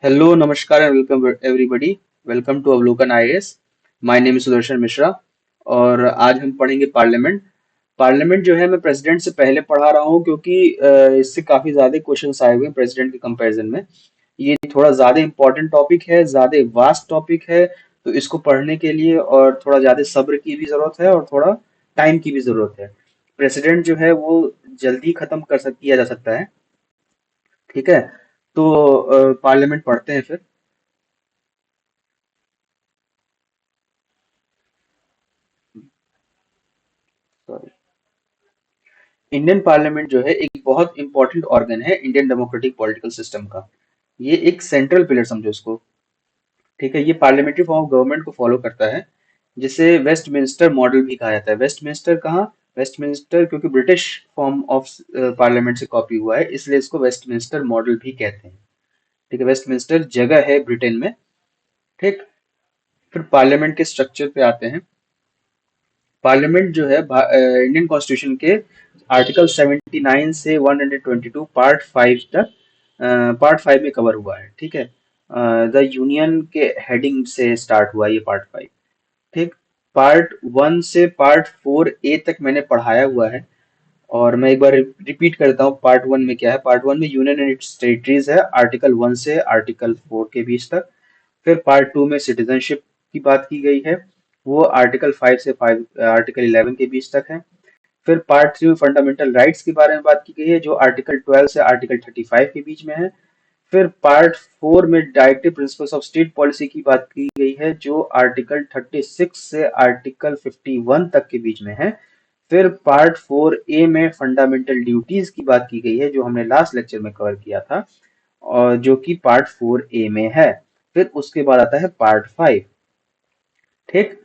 Hello नमस्कार and welcome everybody. Welcome to Avalokan IAS. My name is Sudarshan Mishra और आज हम पढ़ेंगे पार्लियामेंट। पार्लियामेंट जो है मैं प्रेसिडेंट से पहले पढ़ा रहा हूँ क्योंकि इससे काफी ज्यादा क्वेश्चंस आए हुए हैं प्रेसिडेंट के कंपैरिजन में। ये थोड़ा ज्यादा इंपॉर्टेंट टॉपिक है, ज्यादा वास्ट टॉपिक है, तो इसको पढ़ने के लिए और थोड़ा ज्यादा सब्र की भी जरूरत है और थोड़ा टाइम की भी जरूरत है। प्रेसिडेंट जो है वो जल्दी खत्म किया जा सकता है। ठीक है, तो पार्लियामेंट पढ़ते हैं फिर। Sorry। इंडियन पार्लियामेंट जो है एक बहुत इंपॉर्टेंट ऑर्गन है इंडियन डेमोक्रेटिक पॉलिटिकल सिस्टम का। ये एक सेंट्रल पिलर समझो इसको। ठीक है, ये पार्लियामेंट्री फॉर्म ऑफ गवर्नमेंट को फॉलो करता है, जिसे वेस्टमिंस्टर मॉडल भी कहा जाता है। वेस्टमिंस्टर कहाँ? वेस्टमिंस्टर क्योंकि ब्रिटिश फॉर्म ऑफ पार्लियामेंट से कॉपी हुआ है, इसलिए इसको वेस्टमिंस्टर मॉडल भी कहते हैं। ठीक है, वेस्टमिंस्टर जगह है ब्रिटेन में। ठीक। फिर पार्लियामेंट के स्ट्रक्चर पे आते हैं। पार्लियामेंट जो है इंडियन कॉन्स्टिट्यूशन के आर्टिकल 79 से 122 पार्ट 5 तक, पार्ट 5 में कवर हुआ है। ठीक है, द यूनियन के हेडिंग से स्टार्ट हुआ ये पार्ट 5। ठीक। पार्ट 1 से पार्ट 4 ए तक मैंने पढ़ाया हुआ है और मैं एक बार रिपीट करता हूँ पार्ट 1 में क्या है। पार्ट 1 में यूनियन एंड इट्स टेरिटरीज है, आर्टिकल 1 से आर्टिकल 4 के बीच तक। फिर पार्ट 2 में सिटीजनशिप की बात की गई है, वो आर्टिकल 5 से 5 आर्टिकल 11 के बीच तक है। फिर पार्ट 3 में फंडामेंटल राइट्स के बारे में बात की गई है, जो आर्टिकल 12 से आर्टिकल 35 के बीच में है। फिर पार्ट 4 में directive principles of state policy की बात की गई है, जो आर्टिकल 36 से आर्टिकल 51 तक के बीच में है। फिर पार्ट 4 ए में फंडामेंटल ड्यूटीज की बात की गई है, जो हमने लास्ट लेक्चर में कवर किया था और जो कि पार्ट 4 ए में है। फिर उसके बाद आता है पार्ट 5। ठीक।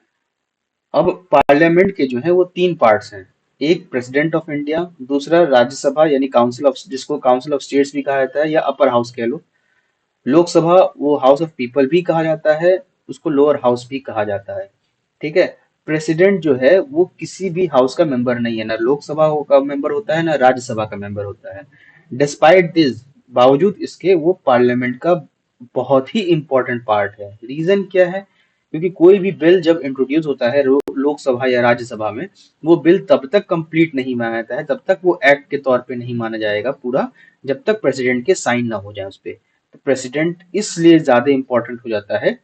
अब पार्लियामेंट के जो है वो तीन पार्ट्स हैं। एक प्रेसिडेंट ऑफ इंडिया, दूसरा राज्यसभा यानी काउंसिल ऑफ, जिसको काउंसिल ऑफ स्टेट्स भी कहा जाता है या अपर हाउस कह लो। लोकसभा वो हाउस ऑफ पीपल भी कहा जाता है, उसको लोअर हाउस भी कहा जाता है। ठीक है। प्रेसिडेंट जो है वो किसी भी हाउस का मेंबर नहीं है, ना लोकसभा का मेंबर होता है ना राज्यसभा का मेंबर होता है। डिस्पाइट दिस, बावजूद इसके वो पार्लियामेंट का बहुत ही इंपॉर्टेंट पार्ट है। रीजन क्या है? क्योंकि कोई भी बिल जब इंट्रोड्यूस होता है लोकसभा या राज्यसभा में, वो बिल तब तक कंप्लीट नहीं माना जाता है, तब तक वो एक्ट के तौर पे नहीं माना जाएगा पूरा, जब तक प्रेसिडेंट के साइन ना हो जाए उस पे। तो प्रेसिडेंट इसलिए ज्यादा इंपॉर्टेंट हो जाता है,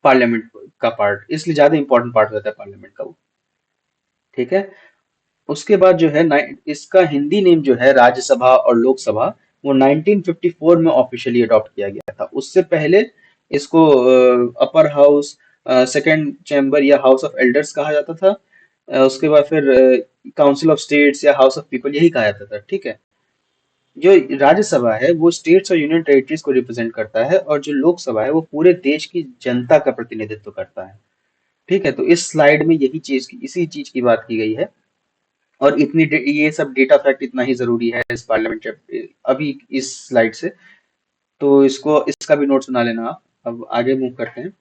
पार्लियामेंट का पार्ट इसलिए ज्यादा इंपॉर्टेंट पार्ट हो जाता है पार्लियामेंट का वो। ठीक है। उसके बाद जो है इसका हिंदी नेम जो है राज्यसभा और लोकसभा, वो 1954 में ऑफिशियली अडॉप्ट किया गया था। उससे पहले इसको अपर हाउस, सेकंड चैम्बर या हाउस ऑफ एल्डर्स कहा जाता था। उसके बाद फिर काउंसिल ऑफ स्टेट्स या हाउस ऑफ पीपल यही कहा जाता था। ठीक है। जो राज्यसभा है वो स्टेट्स और यूनियन टेरिटरीज को रिप्रेजेंट करता है और जो लोकसभा है वो पूरे देश की जनता का प्रतिनिधित्व करता है। ठीक है, तो इस स्लाइड में इसी चीज की बात की गई है। और ये सब डेटा फैक्ट इतना ही जरूरी है इस पार्लियामेंट अभी इस स्लाइड से, तो इसको इसका भी नोट्स बना लेना आप। अब आगे मूव करते हैं।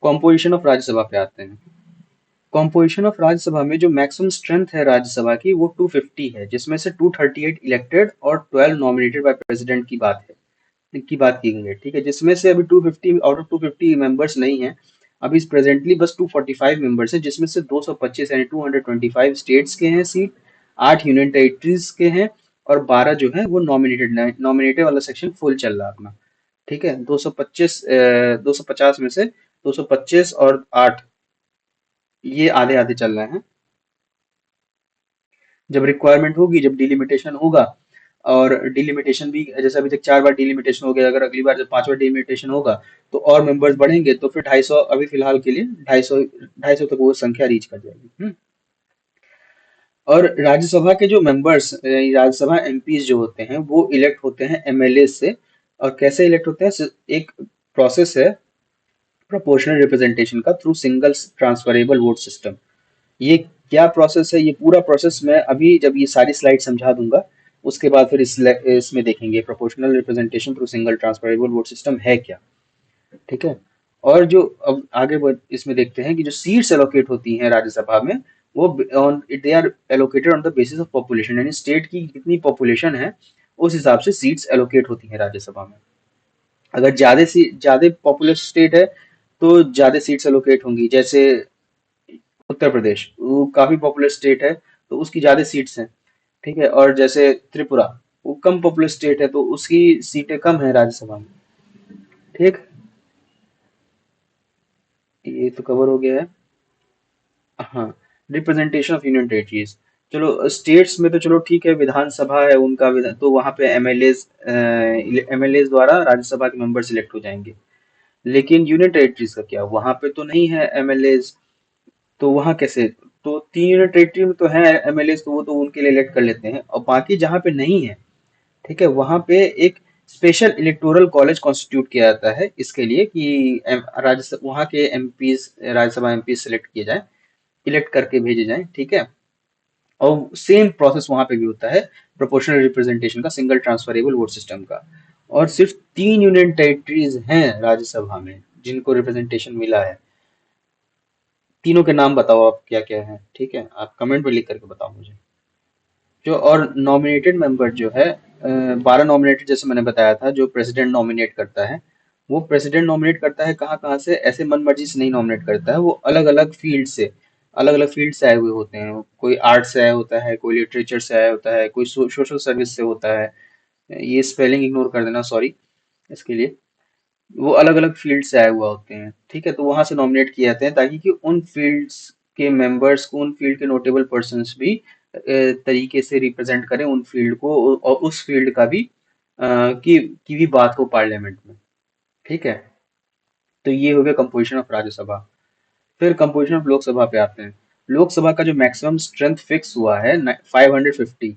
कॉम्पोजिशन ऑफ राज्यसभा पे आते हैं। कॉम्पोजिशन ऑफ राज्यसभा में जो मैक्सिमम स्ट्रेंथ है राज्यसभा की वो 250 है, जिसमें से 238 इलेक्टेड और 12 नॉमिनेटेड बाय प्रेसिडेंट की बात की गई है। ठीक है, जिसमें से अभी 250 आउट ऑफ 250 मेंबर्स नहीं है। अभी प्रेजेंटली बस 245 मेंबर्स हैं, जिसमें से 225 यानी 225 स्टेट्स के हैं सीट, 8 यूनियन टेरिटरीज के हैं और 12 जो है वो नॉमिनेटेड वाला सेक्शन फुल चल रहा है अपना। ठीक है, 250 में से 225 और 8 ये आधे आधे चल रहे हैं। जब रिक्वायरमेंट होगी, जब डिलिमिटेशन होगा, और डिलिमिटेशन भी जैसे अभी तक 4 बार डिलिमिटेशन हो गया, अगर अगली बार जब 5वां डिलिमिटेशन होगा तो और मेंबर्स बढ़ेंगे, तो फिर 250, अभी फिलहाल के लिए 250 तक वो संख्या रीच कर जाएगी। और राज्यसभा के जो मेंबर्स, राज्यसभा एमपीज जो होते हैं वो इलेक्ट होते हैं एमएलए से। और कैसे इलेक्ट होते हैं? एक प्रोसेस है प्रोपोर्शनल रिप्रेजेंटेशन का, through single transferable vote system. ये क्या प्रोसेस है? ये पूरा प्रोसेस मैं अभी जब ये सारी स्लाइड समझा दूंगा उसके बाद फिर इसमें देखेंगे proportional representation through single transferable vote system है क्या। ठीक है। और जो अब आगे इसमें देखते हैं कि जो सीट्स एलोकेट होती हैं राज्यसभा में, वो on they are allocated on the basis of population, यानी स्टेट की कितनी पॉपुलेशन है उस हिसाब से सीट्स एलोकेट होती हैं राज्यसभा में। अगर ज्यादा पॉपुलस स्टेट है तो ज्यादा सीट्स एलोकेट होंगी। जैसे उत्तर प्रदेश, वो काफी पॉपुलर स्टेट है तो उसकी ज्यादा सीट्स हैं। ठीक है, और जैसे त्रिपुरा, वो कम पॉपुलर स्टेट है तो उसकी सीटें कम है राज्यसभा में। ठीक, ये तो कवर हो गया है। हाँ, रिप्रेजेंटेशन ऑफ यूनियन टेरिटरीज। चलो स्टेट्स में तो चलो ठीक है, विधानसभा है उनका, तो वहां पे एमएलए द्वारा राज्यसभा के मेंबर सिलेक्ट हो जाएंगे। लेकिन यूनियन टेरिटरीज का क्या, वहां पे तो नहीं है एमएलए, तो वहां कैसे? तो तीन यूनियन टेरिटरी में तो है एमएलए, तो वो तो उनके लिए इलेक्ट कर लेते हैं, और बाकी जहाँ पे नहीं है, ठीक है, वहां पे एक स्पेशल इलेक्टोरल कॉलेज कॉन्स्टिट्यूट किया जाता है इसके लिए कि राज्यसभा वहाँ के एमपीज, राज्यसभा एमपी सिलेक्ट किए जाए, इलेक्ट करके भेजे जाएं। ठीक है, और सेम प्रोसेस वहां पे भी होता है प्रोपोर्शनल रिप्रेजेंटेशन का, सिंगल ट्रांसफरेबल वोट सिस्टम का। और सिर्फ तीन यूनियन टेरिटरीज हैं राज्यसभा में जिनको रिप्रेजेंटेशन मिला है। तीनों के नाम बताओ आप क्या क्या है, ठीक है, आप कमेंट में लिख करके बताओ मुझे। जो और नॉमिनेटेड मेंबर जो है, 12 नॉमिनेटेड, जैसे मैंने बताया था, जो प्रेसिडेंट नॉमिनेट करता है, वो प्रेसिडेंट नॉमिनेट करता है कहाँ कहाँ से, ऐसे मन मर्जी से नहीं नॉमिनेट करता है, वो अलग अलग फील्ड से आए हुए होते हैं। कोई आर्ट से आया होता है, कोई लिटरेचर से आया होता है, कोई सोशल सर्विस से होता है। ये स्पेलिंग इग्नोर कर देना, सॉरी इसके लिए। वो अलग अलग फील्ड से आए हुआ होते हैं, ठीक है, तो वहां से नॉमिनेट किए जाते हैं ताकि कि उन फील्ड्स के मेंबर्स को, उन फील्ड के नोटेबल पर्सन्स भी तरीके से रिप्रेजेंट करें उन फील्ड को, और उस फील्ड का भी की भी बात हो पार्लियामेंट में। ठीक है, तो ये हो गया कंपोजिशन ऑफ राज्यसभा। फिर कंपोजिशन ऑफ लोकसभा पे आते हैं। लोकसभा का जो मैक्सिमम स्ट्रेंथ फिक्स हुआ है 550,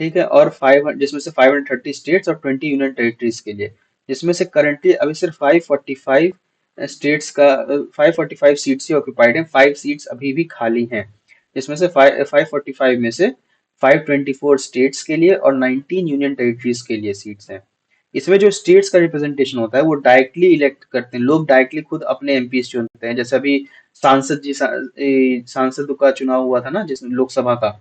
ठीक है, और 5, जिसमें से 530 स्टेट्स और 20 यूनियन टेरिटरीज के लिए, जिसमें से करंटली अभी सिर्फ 545 स्टेट्स का 545 सीट्स ही ऑक्यूपाइड हैं, 5 सीट्स अभी भी खाली हैं। जिसमें से 545 में से 524 स्टेट्स के लिए और 19 यूनियन टेरिटरीज के लिए सीट्स हैं। इसमें जो स्टेट्स का रिप्रेजेंटेशन होता है वो डायरेक्टली इलेक्ट करते हैं लोग, डायरेक्टली खुद अपने एमपी चुनते हैं। जैसे अभी सांसद का चुनाव हुआ था ना, जिसमें लोकसभा का,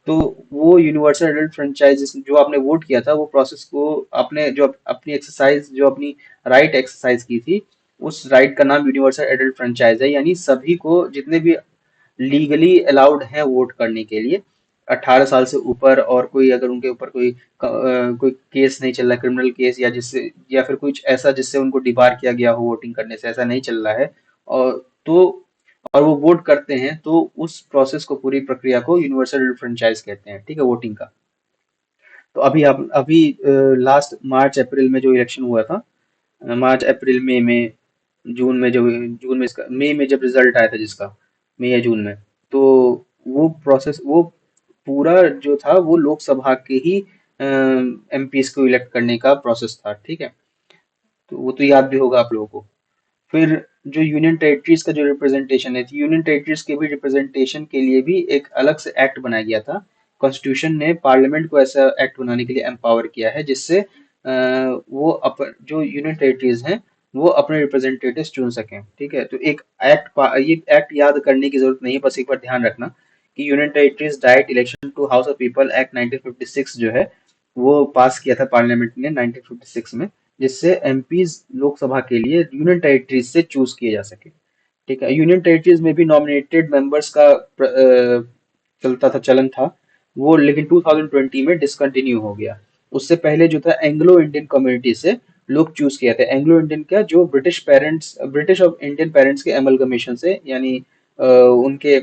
तो वो यूनिवर्सल एडल्ट फ्रेंचाइज जो आपने वोट किया था, वो प्रोसेस को आपने जो अपनी एक्सरसाइज, जो अपनी राइट एक्सरसाइज की थी, उस राइट का नाम यूनिवर्सल एडल्ट फ्रेंचाइज है। यानी सभी को, जितने भी लीगली अलाउड है वोट करने के लिए, 18 साल से ऊपर, और कोई अगर उनके ऊपर कोई केस नहीं चल रहा, क्रिमिनल केस, या जिससे, या फिर कुछ ऐसा जिससे उनको डिबार किया गया हो वोटिंग करने से, ऐसा नहीं चल रहा है, और तो और वो वोट करते हैं, तो उस प्रोसेस को, पूरी प्रक्रिया को यूनिवर्सल फ्रेंचाइज कहते हैं, ठीक है, वोटिंग का। तो अभी लास्ट मार्च अप्रैल में जो इलेक्शन हुआ था, मार्च अप्रैल मई में, जून में इसका, मई में जब रिजल्ट आया था जिसका, मई या जून में, तो वो पूरा जो था वो लोकसभा के ही एमपीज को इलेक्ट करने का प्रोसेस था। ठीक है, तो वो तो याद भी होगा आप लोगों को। फिर जो यूनियन टेरिटरीज का जो रिप्रेजेंटेशन है, तो यूनियन टेरिटरीज के भी रिप्रेजेंटेशन के लिए भी एक अलग से एक्ट बनाया गया था। कॉन्स्टिट्यूशन ने पार्लियामेंट को ऐसा एक्ट बनाने के लिए एम्पावर किया है, जिससे जो यूनियन टेरिटरीज हैं वो अपने रिप्रेजेंटेटिव्स चुन सकें। ठीक है, तो ये एक्ट याद करने की जरूरत नहीं है, बस एक बार ध्यान रखना कि union territories direct election to house of people act 1956 जो है, वो पास किया था पार्लियामेंट ने 1956 में, जिससे एमपीज लोकसभा के लिए यूनियन टेरिटरीज से चूज किए जा सके। ठीक है, यूनियन टेरिटरीज में भी नॉमिनेटेड मेंबर्स का चलन था वो, लेकिन 2020 में डिसकंटिन्यू हो गया। उससे पहले जो था एंग्लो इंडियन कम्युनिटी से लोग चूज किए थे। एंग्लो इंडियन क्या, जो ब्रिटिश और इंडियन पेरेंट्स के एमलगमेशन से, यानी उनके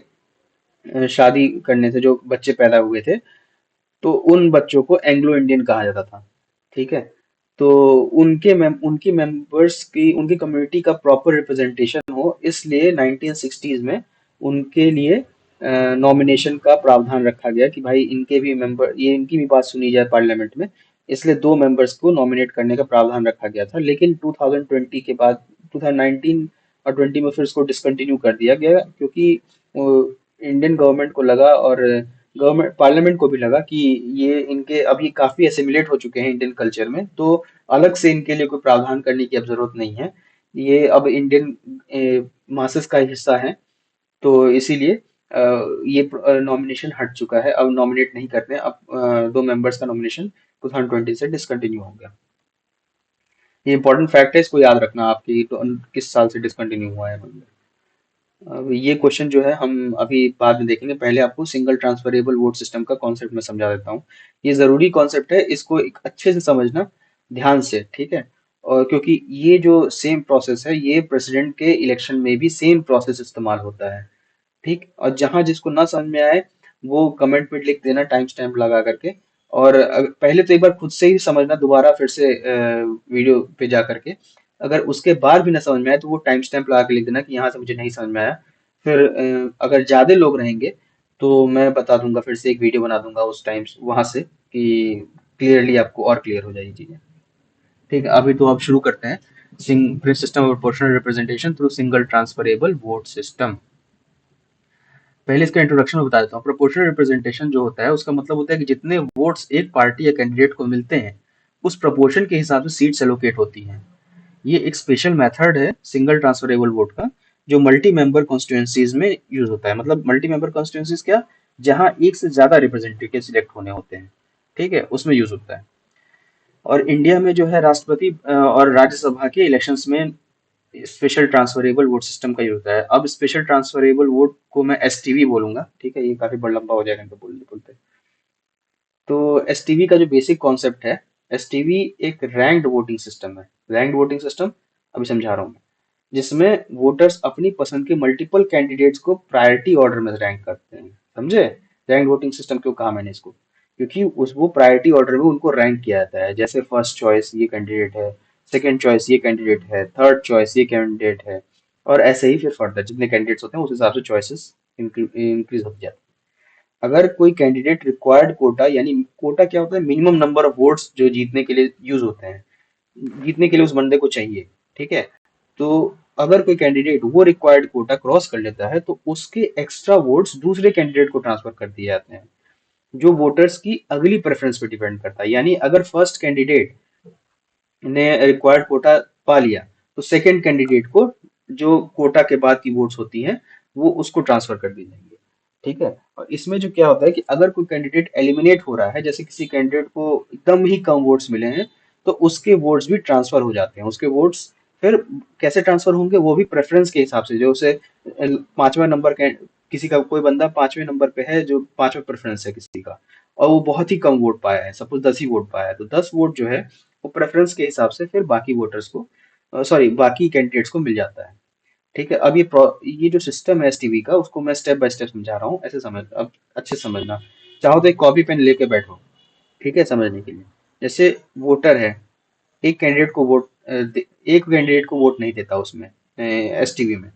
शादी करने से जो बच्चे पैदा हुए थे, तो उन बच्चों को एंग्लो इंडियन कहा जाता था। ठीक है, तो उनकी मेंबर्स की, उनकी कम्युनिटी का प्रॉपर रिप्रेजेंटेशन हो, इसलिए 1960s में उनके लिए नॉमिनेशन का प्रावधान रखा गया कि भाई इनके भी मेंबर, ये इनकी भी बात सुनी जाए पार्लियामेंट में। इसलिए दो मेंबर्स को नॉमिनेट करने का प्रावधान रखा गया था, लेकिन 2020 के बाद, 2019 और 20 में फिर इसको डिसकंटिन्यू कर दिया गया, क्योंकि इंडियन गवर्नमेंट को लगा, और गवर्नमेंट पार्लियामेंट को भी लगा कि ये इनके अभी काफी एसिमिलेट हो चुके हैं इंडियन कल्चर में, तो अलग से इनके लिए कोई प्रावधान करने की अब जरूरत नहीं है। ये अब इंडियन मासेस का हिस्सा है, तो इसीलिए ये नॉमिनेशन हट चुका है, अब नॉमिनेट नहीं करते हैं, अब 2 मेंबर्स का नॉमिनेशन 2020 से डिसकंटिन्यू हो गया। ये इंपॉर्टेंट फैक्ट है, इसको याद रखना आपकी तो किस साल से डिसकंटिन्यू हुआ है member। अब ये क्वेश्चन जो है हम अभी बाद में देखेंगे, पहले आपको सिंगल ट्रांसफरेबल वोट सिस्टम का कॉन्सेप्ट में समझा देता हूँ। ये जरूरी कॉन्सेप्ट है, इसको एक अच्छे से समझना ध्यान से, ठीक है। और क्योंकि ये जो सेम प्रोसेस है, ये प्रेसिडेंट के इलेक्शन में भी सेम प्रोसेस इस्तेमाल होता है, ठीक। और जहां जिसको ना समझ में आए वो कमेंट में लिख देना टाइम स्टैम्प लगा करके। और पहले तो एक बार खुद से ही समझना, दोबारा फिर से वीडियो पे जा करके। अगर उसके बाद भी ना समझ में आए तो वो टाइम स्टैम्प लगा के लिख देना कि यहाँ से मुझे नहीं समझ में आया। फिर अगर ज्यादा लोग रहेंगे तो मैं बता दूंगा, फिर से एक वीडियो बना दूंगा उस टाइम वहां से, कि क्लियरली आपको और क्लियर हो जाएगी चीजें। ठीक है, अभी तो आप शुरू करते हैं। System of proportional representation through single transferable vote system. पहले इसका इंट्रोडक्शन में बता देता हूँ। प्रोपोर्शनल रिप्रेजेंटेशन जो होता है उसका मतलब होता है कि जितने वोट्स एक पार्टी या कैंडिडेट को मिलते हैं उस प्रोपोर्शन के हिसाब से सीट्स एलोकेट होती हैं। ये एक स्पेशल मेथड है सिंगल ट्रांसफरेबल वोट का, जो मल्टी मेंबर कॉन्स्टिट्यूएंसीज में यूज होता है। मतलब मल्टी मेंबर कॉन्स्टिट्यूएंसीज क्या, जहां एक से ज्यादा रिप्रेजेंटेटिव सिलेक्ट होने होते हैं, ठीक है, उसमें यूज होता है। और इंडिया में जो है राष्ट्रपति और राज्यसभा के इलेक्शंस में स्पेशल ट्रांसफरेबल वोट सिस्टम का यूज होता है। अब स्पेशल ट्रांसफरेबल वोट को मैं एसटीवी बोलूंगा, ठीक है, ये काफी बड़ा लंबा हो जाएगा इनको बोलते बोलते। तो एसटीवी का जो बेसिक कॉन्सेप्ट है, एसटीवी एक रैंक्ड वोटिंग सिस्टम है। रैंक्ड वोटिंग सिस्टम अभी समझा रहा हूँ मैं, जिसमें वोटर्स अपनी पसंद के मल्टीपल कैंडिडेट्स को प्रायोरिटी ऑर्डर में रैंक करते हैं। समझे? रैंक वोटिंग सिस्टम क्यों कहा मैंने इसको, क्योंकि उस वो प्रायोरिटी ऑर्डर में उनको रैंक किया जाता है। जैसे फर्स्ट चॉइस ये कैंडिडेट है, सेकंड चॉइस ये कैंडिडेट है, थर्ड चॉइस ये कैंडिडेट है, और ऐसे ही फिर फर्दर जितने कैंडिडेट्स होते हैं उस हिसाब से चॉइसेस इंक्रीज होती जाती है। अगर कोई कैंडिडेट रिक्वायर्ड कोटा, यानी कोटा क्या होता है, मिनिमम नंबर ऑफ वोट्स जो जीतने के लिए यूज होते हैं, जीतने के लिए उस बंदे को चाहिए, ठीक है। तो अगर कोई कैंडिडेट वो रिक्वायर्ड कोटा क्रॉस कर लेता है तो उसके एक्स्ट्रा वोट्स दूसरे कैंडिडेट को ट्रांसफर कर दिए जाते हैं, जो वोटर्स की अगली प्रेफरेंस पे डिपेंड करता है। यानी अगर फर्स्ट कैंडिडेट ने रिक्वायर्ड कोटा पा लिया तो सेकंड कैंडिडेट को जो कोटा के बाद की वोट्स होती हैं वो उसको ट्रांसफर कर दी जाएंगे, ठीक है। और इसमें जो क्या होता है कि अगर कोई कैंडिडेट एलिमिनेट हो रहा है, जैसे किसी कैंडिडेट को एकदम ही कम वोट्स मिले हैं, तो उसके वोट्स भी ट्रांसफर हो जाते हैं। उसके वोट्स फिर कैसे ट्रांसफर होंगे, वो भी प्रेफरेंस के हिसाब से, जो उसे 5वां नंबर किसी का कोई बंदा 5वें नंबर पे है, जो 5वां प्रेफरेंस है किसी का, और वो बहुत ही कम वोट पाया है, सपोज 10 ही वोट पाया है, तो 10 वोट जो है वो प्रेफरेंस के हिसाब से फिर बाकी वोटर्स को, सॉरी, बाकी कैंडिडेट्स को मिल जाता है, ठीक है। अब ये जो सिस्टम है एसटीवी का, उसको मैं स्टेप बाय स्टेप समझा रहा हूँ, ऐसे समझ, अब अच्छे से समझना। चाहो तो एक कॉपी पेन लेके बैठो, ठीक है, समझने के लिए। जैसे वोटर है, एक कैंडिडेट को वोट नहीं देता उसमें, एसटीवी में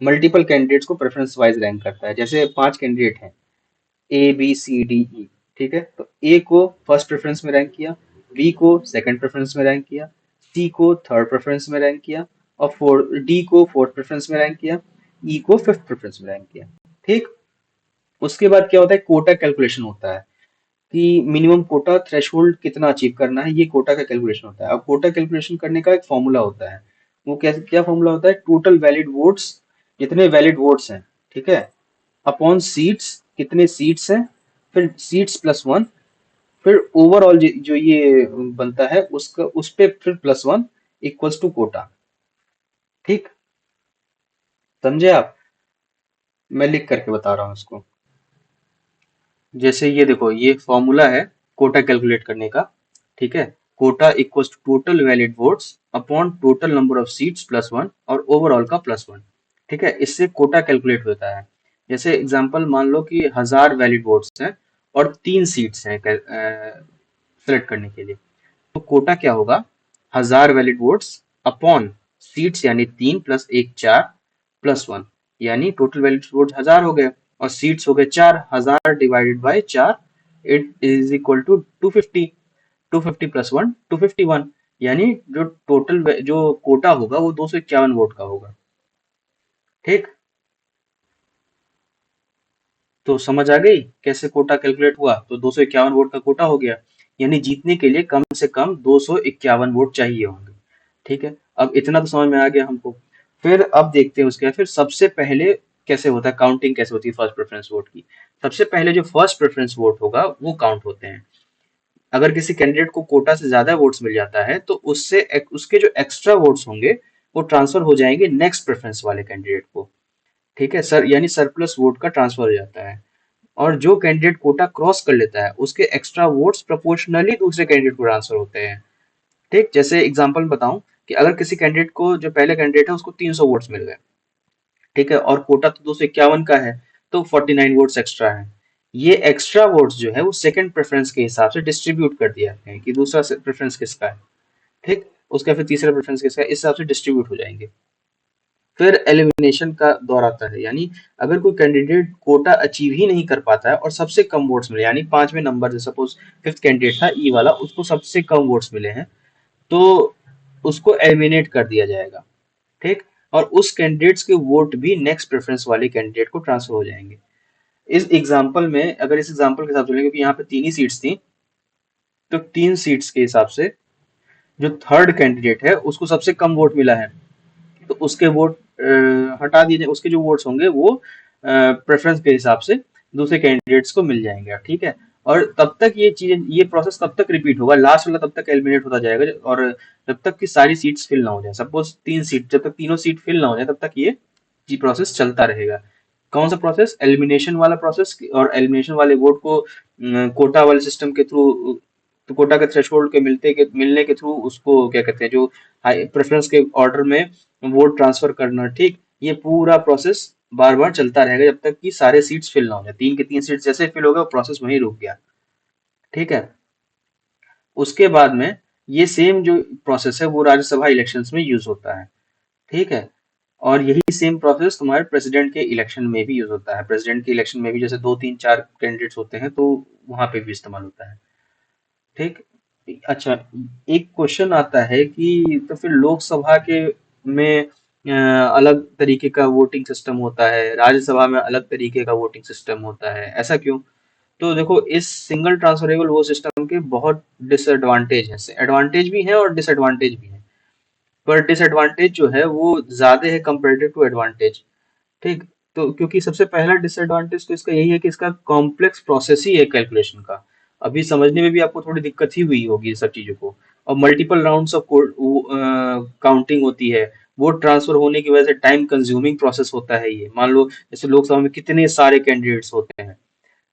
मल्टीपल कैंडिडेट्स को प्रेफरेंस वाइज रैंक करता है। जैसे 5 कैंडिडेट हैं, A B C D E, ठीक है। तो ए को फर्स्ट प्रेफरेंस में रैंक किया, बी को सेकंड प्रेफरेंस में रैंक किया, सी को थर्ड प्रेफरेंस में रैंक किया, और डी को फोर्थ प्रेफरेंस में रैंक किया, ई को फिफ्थ प्रेफरेंस में रैंक किया, ठीक। उसके बाद क्या होता है, कोटा कैलकुलेशन होता है कि मिनिमम कोटा थ्रेशोल्ड कितना अचीव करना है, ये कोटा का कैलकुलेशन होता है। अब कोटा कैलकुलेशन करने का एक फॉर्मूला होता है, वो कैसे, क्या फॉर्मूला होता है, टोटल वैलिड वोट्स, जितने वैलिड वोट्स हैं, ठीक है, अपॉन सीट्स, कितने सीट्स हैं, फिर सीट्स प्लस वन, फिर ओवरऑल जो ये बनता है उसका, उस पे फिर plus one, equals to quota, ठीक। समझे आप? मैं लिख करके बता रहा हूँ इसको। जैसे ये देखो, ये फॉर्मूला है कोटा कैलकुलेट करने का, ठीक है। Quota equals to total valid votes upon total number of seats plus one और ओवरऑल का प्लस वन, ठीक है। इससे कोटा कैलकुलेट होता है। जैसे एग्जांपल मान लो कि 1000 वैलिड वोट्स हैं और 3 सीट्स हैं सेलेक्ट करने के लिए, तो कोटा क्या होगा, 1000 वैलिड वोट्स अपॉन सीट्स यानी 3 + 1 4 प्लस वन, यानी टोटल वैलिड वोट्स 1000 हो गए और सीट्स हो गए 4, 1000 divided by 4, it is equal to 250, 250 plus one 251, यानी जो टोटल जो कोटा होगा वो 251 वोट का होगा, ठीक। तो समझ आ गई कैसे कोटा कैलकुलेट हुआ, तो 251 वोट का कोटा हो गया, यानी जीतने के लिए कम से कम 251 वोट चाहिए होंगे, ठीक है। अब इतना तो समझ में आ गया हमको। फिर अब देखते हैं उसके बाद, फिर सबसे पहले कैसे होता है, काउंटिंग कैसे होती है फर्स्ट प्रेफरेंस वोट की। सबसे पहले जो फर्स्ट प्रेफरेंस वोट होगा वो काउंट होते हैं। अगर किसी कैंडिडेट को कोटा से ज्यादा वोट्स मिल जाता है तो उससे उसके जो एक्स्ट्रा वोट्स होंगे वो ट्रांसफर हो जाएंगे नेक्स्ट प्रेफरेंस वाले कैंडिडेट को। ठीक है सर, यानी सरप्लस वोट का ट्रांसफर हो जाता है। और जो कैंडिडेट कोटा क्रॉस कर लेता है उसके एक्स्ट्रा वोट्स प्रोपोर्शनली दूसरे कैंडिडेट को ट्रांसफर होते हैं। ठीक, जैसे एग्जांपल बताऊं कि अगर किसी कैंडिडेट को, जो पहले कैंडिडेट है उसको 300 वोट्स मिल गए, ठीक है, और कोटा तो 251 का है, तो 49 वोट्स एक्स्ट्रा है। ये एक्स्ट्रा वोट्स जो है वो सेकंड प्रेफरेंस के हिसाब से डिस्ट्रीब्यूट कर दिए जाते हैं कि दूसरा प्रेफरेंस किसका है। ठीक, उसका फिर तीसरा प्रेफरेंस किसका है, इस हिसाब से डिस्ट्रीब्यूट हो जाएंगे। फिर एलिमिनेशन का दौर आता है, यानी अगर कोई कैंडिडेट कोटा अचीव ही नहीं कर पाता है और सबसे कम वोट्स मिले, यानी पांचवें नंबर से, सपोज फिफ्थ कैंडिडेट था ई वाला, उसको सबसे कम वोट्स मिले हैं, तो उसको एलिमिनेट कर दिया जाएगा। ठीक, और उस कैंडिडेट्स के वोट भी नेक्स्ट प्रेफरेंस वाले कैंडिडेट को ट्रांसफर हो जाएंगे। इस एग्जांपल में, अगर इस एग्जांपल के हिसाब से लेंगे, क्योंकि यहाँ पे तीन ही सीट्स थी, तो तीन सीट्स के हिसाब से जो थर्ड कैंडिडेट है उसको सबसे कम वोट मिला है, तो उसके वोट हटा दिए जाए, उसके जो वोट्स होंगे वो प्रेफरेंस के हिसाब से दूसरे कैंडिडेट्स को मिल जाएंगे। ठीक है, और तब तक ये चीजें, ये प्रोसेस कब तक रिपीट होगा, लास्ट वाला तब तक एलिमिनेट होता जाएगा, और जब तक कि सारी सीट्स फिल ना हो जाए। सपोज तीन सीट, जब तक तीनों सीट फिल ना हो जाए तब तक ये जी प्रोसेस चलता रहेगा। कौन सा प्रोसेस, एलिमिनेशन वाला प्रोसेस। और एलिमिनेशन वाले वोट को कोटा वाले सिस्टम के थ्रू, तो कोटा के थ्रेशोल्ड के मिलने के थ्रू उसको क्या कहते हैं, जो प्रेफरेंस के ऑर्डर में वोट ट्रांसफर करना। ठीक, ये पूरा प्रोसेस बार बार चलता रहेगा जब तक कि सारे सीट्स फिल ना हो जाए। तीन के तीन सीट्स जैसे फिल हो गए, प्रोसेस वहीं रुक गया। ठीक है, उसके बाद में ये सेम जो प्रोसेस है वो राज्यसभा इलेक्शंस में यूज होता है। ठीक है, और यही सेम प्रोसेस तुम्हारे प्रेसिडेंट के इलेक्शन में भी यूज होता है। प्रेसिडेंट के इलेक्शन में भी जैसे दो तीन चार कैंडिडेट्स होते हैं, तो वहां पे भी इस्तेमाल होता है। ठीक, अच्छा, एक क्वेश्चन आता है कि तो फिर लोकसभा के में अलग तरीके का वोटिंग सिस्टम होता है, राज्यसभा में अलग तरीके का वोटिंग सिस्टम होता है, ऐसा क्यों? तो देखो, इस सिंगल ट्रांसफरेबल वोट सिस्टम के बहुत डिसएडवांटेज हैं, एडवांटेज भी हैं और डिसएडवांटेज भी हैं। पर डिसएडवांटेज जो है वो ज्यादा है कंपेरेटिव टू एडवांटेज। ठीक, तो क्योंकि सबसे पहला डिसएडवांटेज तो इसका यही है कि इसका कॉम्प्लेक्स प्रोसेस ही है कैलकुलेशन का। अभी समझने में भी आपको थोड़ी दिक्कत ही हुई होगी सब चीजों को। और मल्टीपल राउंड्स ऑफ काउंटिंग होती है, वोट ट्रांसफर होने की वजह से टाइम कंज्यूमिंग प्रोसेस होता है ये। मान लो जैसे लोकसभा में कितने सारे कैंडिडेट्स होते हैं,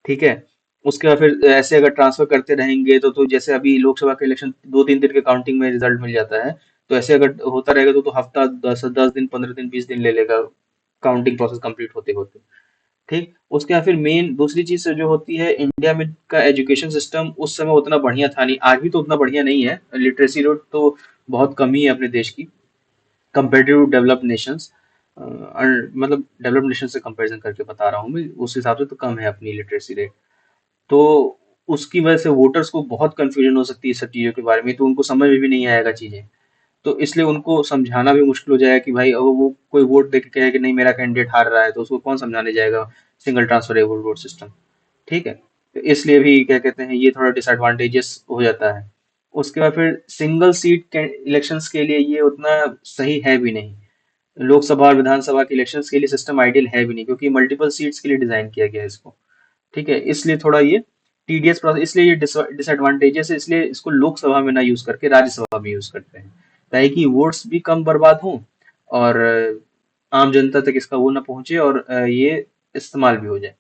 ठीक है, उसके बाद फिर ऐसे अगर ट्रांसफर करते रहेंगे तो जैसे अभी लोकसभा के इलेक्शन दो तीन दिन के काउंटिंग में रिजल्ट मिल जाता है, तो ऐसे अगर होता रहेगा तो हफ्ता, 10 10 दिन, 15 दिन, 20 दिन ले लेगा काउंटिंग प्रोसेस कंप्लीट होते होते। ठीक, उसके बाद फिर मेन दूसरी चीज जो होती है, इंडिया में का एजुकेशन सिस्टम उस समय उतना बढ़िया था नहीं, आज भी तो उतना बढ़िया नहीं है। लिटरेसी रेट तो बहुत कम ही है अपने देश की, कंपेरेटिव टू डेवलप्ड नेशंस। मतलब डेवलप्ड नेशन से कंपैरिजन करके बता रहा हूँ मैं, उस हिसाब से तो कम है अपनी लिटरेसी रेट। तो उसकी वजह से वोटर्स को बहुत कंफ्यूजन हो सकती है सब चीज़ों के बारे में, तो उनको समझ में भी नहीं आएगा चीज़ें। तो इसलिए उनको समझाना भी मुश्किल हो जाएगा कि भाई, अब वो कोई वोट देके कहे कि नहीं मेरा कैंडिडेट हार रहा है, तो उसको कौन समझाने जाएगा सिंगल ट्रांसफरेबल वोट सिस्टम। ठीक है, तो इसलिए भी क्या कहते हैं, ये थोड़ा डिसएडवांटेजेस हो जाता है। उसके बाद फिर सिंगल सीट इलेक्शंस के लिए ये उतना सही है भी नहीं। लोकसभा और विधानसभा के इलेक्शंस के लिए सिस्टम आइडियल है भी नहीं, क्योंकि मल्टीपल सीट्स के लिए डिजाइन किया गया है इसको। ठीक है, इसलिए थोड़ा ये टीडीएस प्रोसेस, इसलिए ये डिसएडवांटेजेस है, इसलिए इसको लोकसभा में ना यूज करके राज्यसभा में यूज करते हैं, ताकि वोट्स भी कम बर्बाद हों और आम जनता तक इसका वो ना पहुंचे, और ये इस्तेमाल भी हो जाए।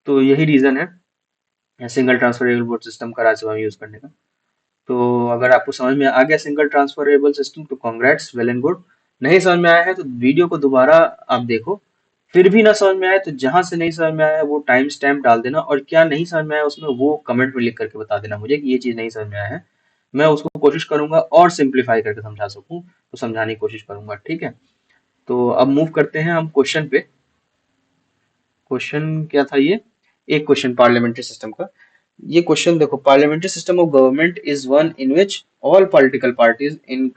तो यही रीजन है सिंगल ट्रांसफरेबल वोट सिस्टम का राज्यसभा में यूज करने का। तो अगर आपको समझ में आ गया सिंगल ट्रांसफरेबल सिस्टम, तो कॉन्ग्रेट्स, वेल एंड गुड। नहीं समझ में आया है तो वीडियो को दोबारा आप देखो। फिर भी ना समझ में आया तो जहां से नहीं समझ में आया वो टाइम स्टैम्प डाल देना, और क्या नहीं समझ में आया उसमें वो कमेंट में लिख करके बता देना मुझे कि ये चीज नहीं समझ में आया है। मैं उसको कोशिश करूंगा और सिंप्लीफाई करके समझा सकूं, तो समझाने की कोशिश करूंगा। ठीक है, तो अब मूव करते हैं हम क्वेश्चन पे। क्वेश्चन क्या था ये, एक क्वेश्चन पार्लियामेंट्री सिस्टम का। ये क्वेश्चन देखो, parliamentary system of government is one in which all political parties in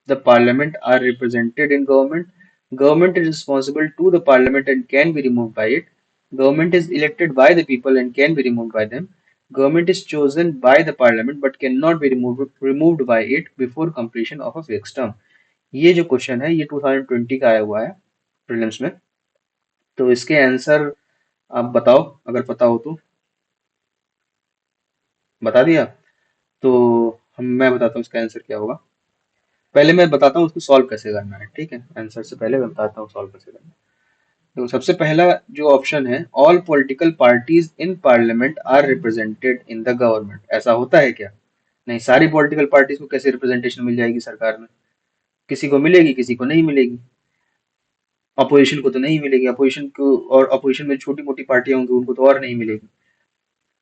the parliament are represented in government. Government is responsible to the parliament and can be removed by it. Government is elected by the people and can be removed by them. Government is chosen by the parliament but cannot be removed by it before completion of a fixed term. ये जो question है ये 2020 का आया हुआ है prelims में। तो इसके आंसर आप बताओ, अगर पता हो तो। बता दिया? तो हम मैं बताता हूँ इसका आंसर क्या होगा। पहले मैं बताता हूँ उसको सॉल्व कैसे करना है, ठीक है? आंसर से पहले मैं बताता हूँ सॉल्व कैसे करना है। तो सबसे पहला जो ऑप्शन है, all political parties in parliament are represented in the government, ऐसा होता है क्या? नहीं, सारी पॉलिटिकल पार्टीज को कैसे रिप्रेजेंटेशन मिल जाएगी सरकार में? किसी को मिलेगी, किसी को नहीं मिलेगी। अपोजिशन को तो नहीं मिलेगी, अपोजिशन को, और अपोजिशन में छोटी मोटी पार्टियां होंगी उनको तो और नहीं मिलेगी।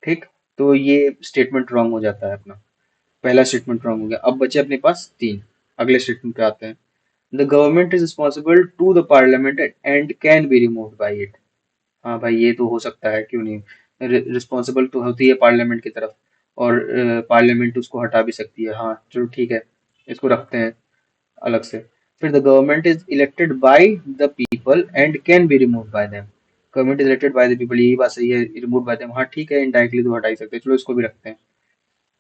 ठीक। तो ये स्टेटमेंट रॉन्ग हो जाता है अपना। पहला स्टेटमेंट रॉन्ग हो गया। अब बचे अपने पास तीन। अगले स्टेटमेंट पे आते हैं। The government is responsible to the parliament and can be removed by it. हाँ भाई, ये तो हो सकता है, क्यों नहीं। रिस्पॉन्सिबल तो होती है पार्लियामेंट की तरफ, और पार्लियामेंट उसको हटा भी सकती है। हाँ चलो ठीक है, इसको रखते हैं अलग से। फिर the government is elected by the people and can be remove by them. Government is elected by the people, यही बात सही है। रिमूव बाय देम, हाँ ठीक है, इनडायरेक्टली तो हटा ही सकते हैं, चलो इसको भी रखते हैं।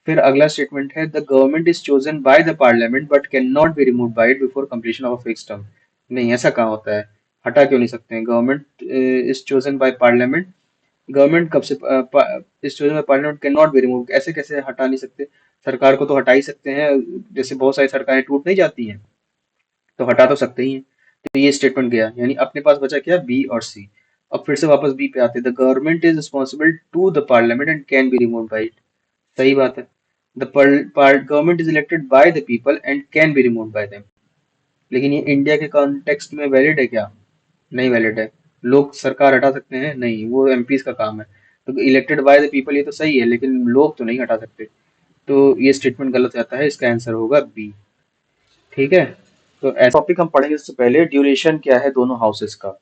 फिर अगला स्टेटमेंट है, the government is chosen by the parliament but can not B remove bye it before completion of a fix term. नहीं, ऐसा कहाँ होता है? हटा क्यों नहीं सकते हैं? Government is chosen by parliament. Government कब से इस chosen by parliament can not be remove, ऐसे कैसे हटा नहीं सकते? सरकार को तो हटा ही सकते हैं। जैसे बहुत सारी सरकारें टूट नहीं जाती हैं, तो हटा तो सकते ही हैं। तो ये स्टेटमेंट गया, यानी अपने पास बचा क्या, बी और सी। अब फिर से वापस बी पे आते हैं। The government is responsible to the parliament and can be remove by it. सही बात है। The government is elected by the people and can be remove by them. लेकिन ये इंडिया के कॉन्टेक्स्ट में वैलिड है क्या? नहीं वैलिड है। लोग सरकार हटा सकते हैं? नहीं, वो एमपीज का काम है। तो इलेक्टेड बाय द पीपल ये तो सही है, लेकिन लोग तो नहीं हटा सकते। तो ये स्टेटमेंट गलत जाता है, इसका आंसर होगा बी। ठीक है। तो ऐसा टॉपिक हम पढ़ेंगे। उससे पहले ड्यूरेशन क्या है दोनों हाउसेस का।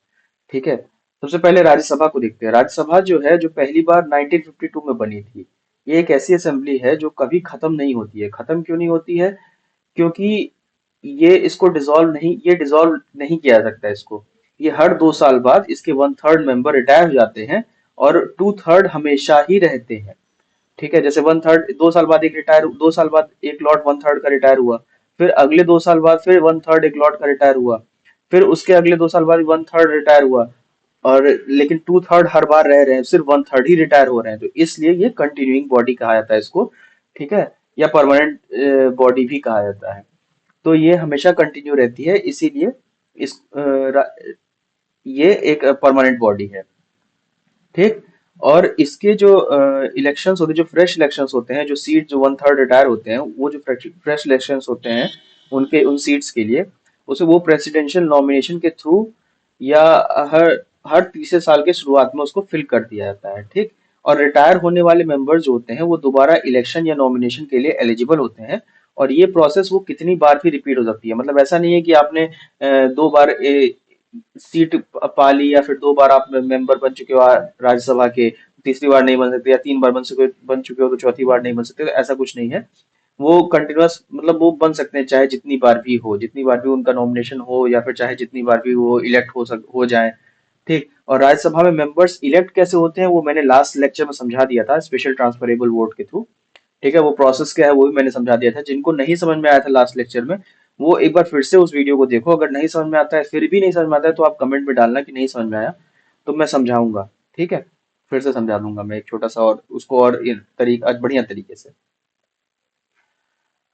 ठीक है। सबसे पहले राज्यसभा को देखते हैं। राज्यसभा जो है, जो पहली बार 1952 में बनी थी, ये एक ऐसी असेंबली है जो कभी खत्म नहीं होती है। खत्म क्यों नहीं होती है? क्योंकि ये डिसॉल्व नहीं किया जा सकता इसको। ये हर 2 साल बाद इसके 1/3 मेंबर रिटायर हो जाते हैं, और 2/3 हमेशा ही रहते हैं। ठीक है। जैसे 1/3 2 साल बाद एक रिटायर, 2 साल बाद एक लॉट 1/3 का रिटायर हुआ। फिर अगले 2 साल बाद फिर 1/3 एक लॉट का रिटायर हुआ। फिर उसके अगले 2 साल बाद 1/3 रिटायर हुआ। और लेकिन 2/3 हर बार रह रहे हैं, सिर्फ 1/3 ही रिटायर हो रहे हैं, तो इसलिए ये कंटिन्यूइंग बॉडी कहा जाता है इसको। ठीक है। या परमानेंट बॉडी भी कहा जाता है। तो ये हमेशा कंटिन्यू रहती है, इसीलिए इस ये एक परमानेंट बॉडी है। ठीक। और इसके जो इलेक्शंस होते हैं, जो फ्रेश इलेक्शंस होते हैं, जो सीट जो 1/3 रिटायर होते हैं, वो जो फ्रेश इलेक्शंस होते हैं उनके उन सीट्स के लिए, उसे वो प्रेसिडेंशियल नॉमिनेशन के थ्रू या हर हर तीसरे साल के शुरुआत में उसको फिल कर दिया जाता है। ठीक। और रिटायर होने वाले मेंबर्स जो होते हैं वो दोबारा इलेक्शन या नॉमिनेशन के लिए एलिजिबल होते हैं। और ये प्रोसेस वो कितनी बार भी रिपीट हो सकती है। मतलब ऐसा नहीं है कि आपने 2 बार सीट पा ली, या फिर 2 बार आप मेंबर बन चुके हो राज्यसभा के, तीसरी बार नहीं बन सकते, या 3 बार बन चुके हो तो चौथी बार नहीं बन सकते, तो ऐसा कुछ नहीं है। वो कंटिन्यूअस, मतलब वो बन सकते हैं चाहे जितनी बार भी हो, जितनी बार भी उनका नॉमिनेशन हो, या फिर चाहे जितनी बार भी वो इलेक्ट हो जाए। ठीक। और राज्यसभा में मेंबर्स इलेक्ट कैसे होते हैं वो मैंने लास्ट लेक्चर में समझा दिया था, स्पेशल ट्रांसफरेबल वोट के थ्रू। ठीक है। वो प्रोसेस क्या है वो भी मैंने समझा दिया था। जिनको नहीं समझ में आया था लास्ट लेक्चर में, वो एक बार फिर से उस वीडियो को देखो। अगर नहीं समझ में आता है, फिर भी नहीं समझ में आता है, तो आप कमेंट में डालना कि नहीं समझ में आया, तो मैं समझाऊंगा। ठीक है। फिर से समझा दूंगा मैं एक छोटा सा, और उसको और बढ़िया तरीके से।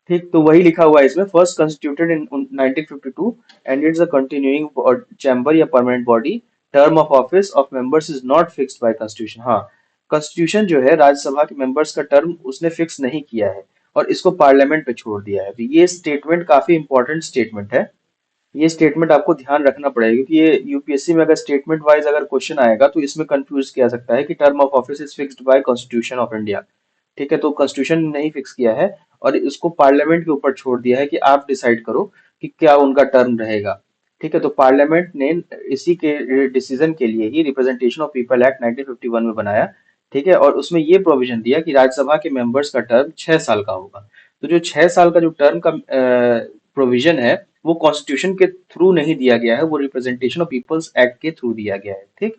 ठीक। तो वही लिखा हुआ है इसमें, first constituted in 1952 and it's a continuing chamber या permanent body. Term of office of members is not fixed by constitution. हाँ, कॉन्स्टिट्यूशन जो है राज्यसभा के मेंबर्स का टर्म उसने फिक्स नहीं किया है, और इसको पार्लियामेंट पे छोड़ दिया है। तो ये स्टेटमेंट काफी इंपॉर्टेंट स्टेटमेंट है। ये स्टेटमेंट आपको ध्यान रखना पड़ेगा, क्योंकि ये यूपीएससी में अगर स्टेटमेंट वाइज अगर क्वेश्चन आएगा तो इसमें कंफ्यूज किया जा सकता है कि term of office is fixed by constitution of India. ठीक है। तो कॉन्स्टिट्यूशन नहीं फिक्स किया है, और इसको पार्लियामेंट के ऊपर छोड़ दिया है कि आप डिसाइड करो कि क्या उनका टर्म रहेगा। ठीक है। तो पार्लियामेंट ने इसी के डिसीजन के लिए ही रिप्रेजेंटेशन ऑफ पीपल एक्ट 1951 में बनाया। ठीक है। और उसमें ये प्रोविजन दिया कि राज्यसभा के मेंबर्स का टर्म 6 साल का होगा। तो जो 6 साल का जो टर्म का प्रोविजन है, वो कॉन्स्टिट्यूशन के थ्रू नहीं दिया गया है, वो रिप्रेजेंटेशन ऑफ पीपल्स एक्ट के थ्रू दिया गया है। ठीक।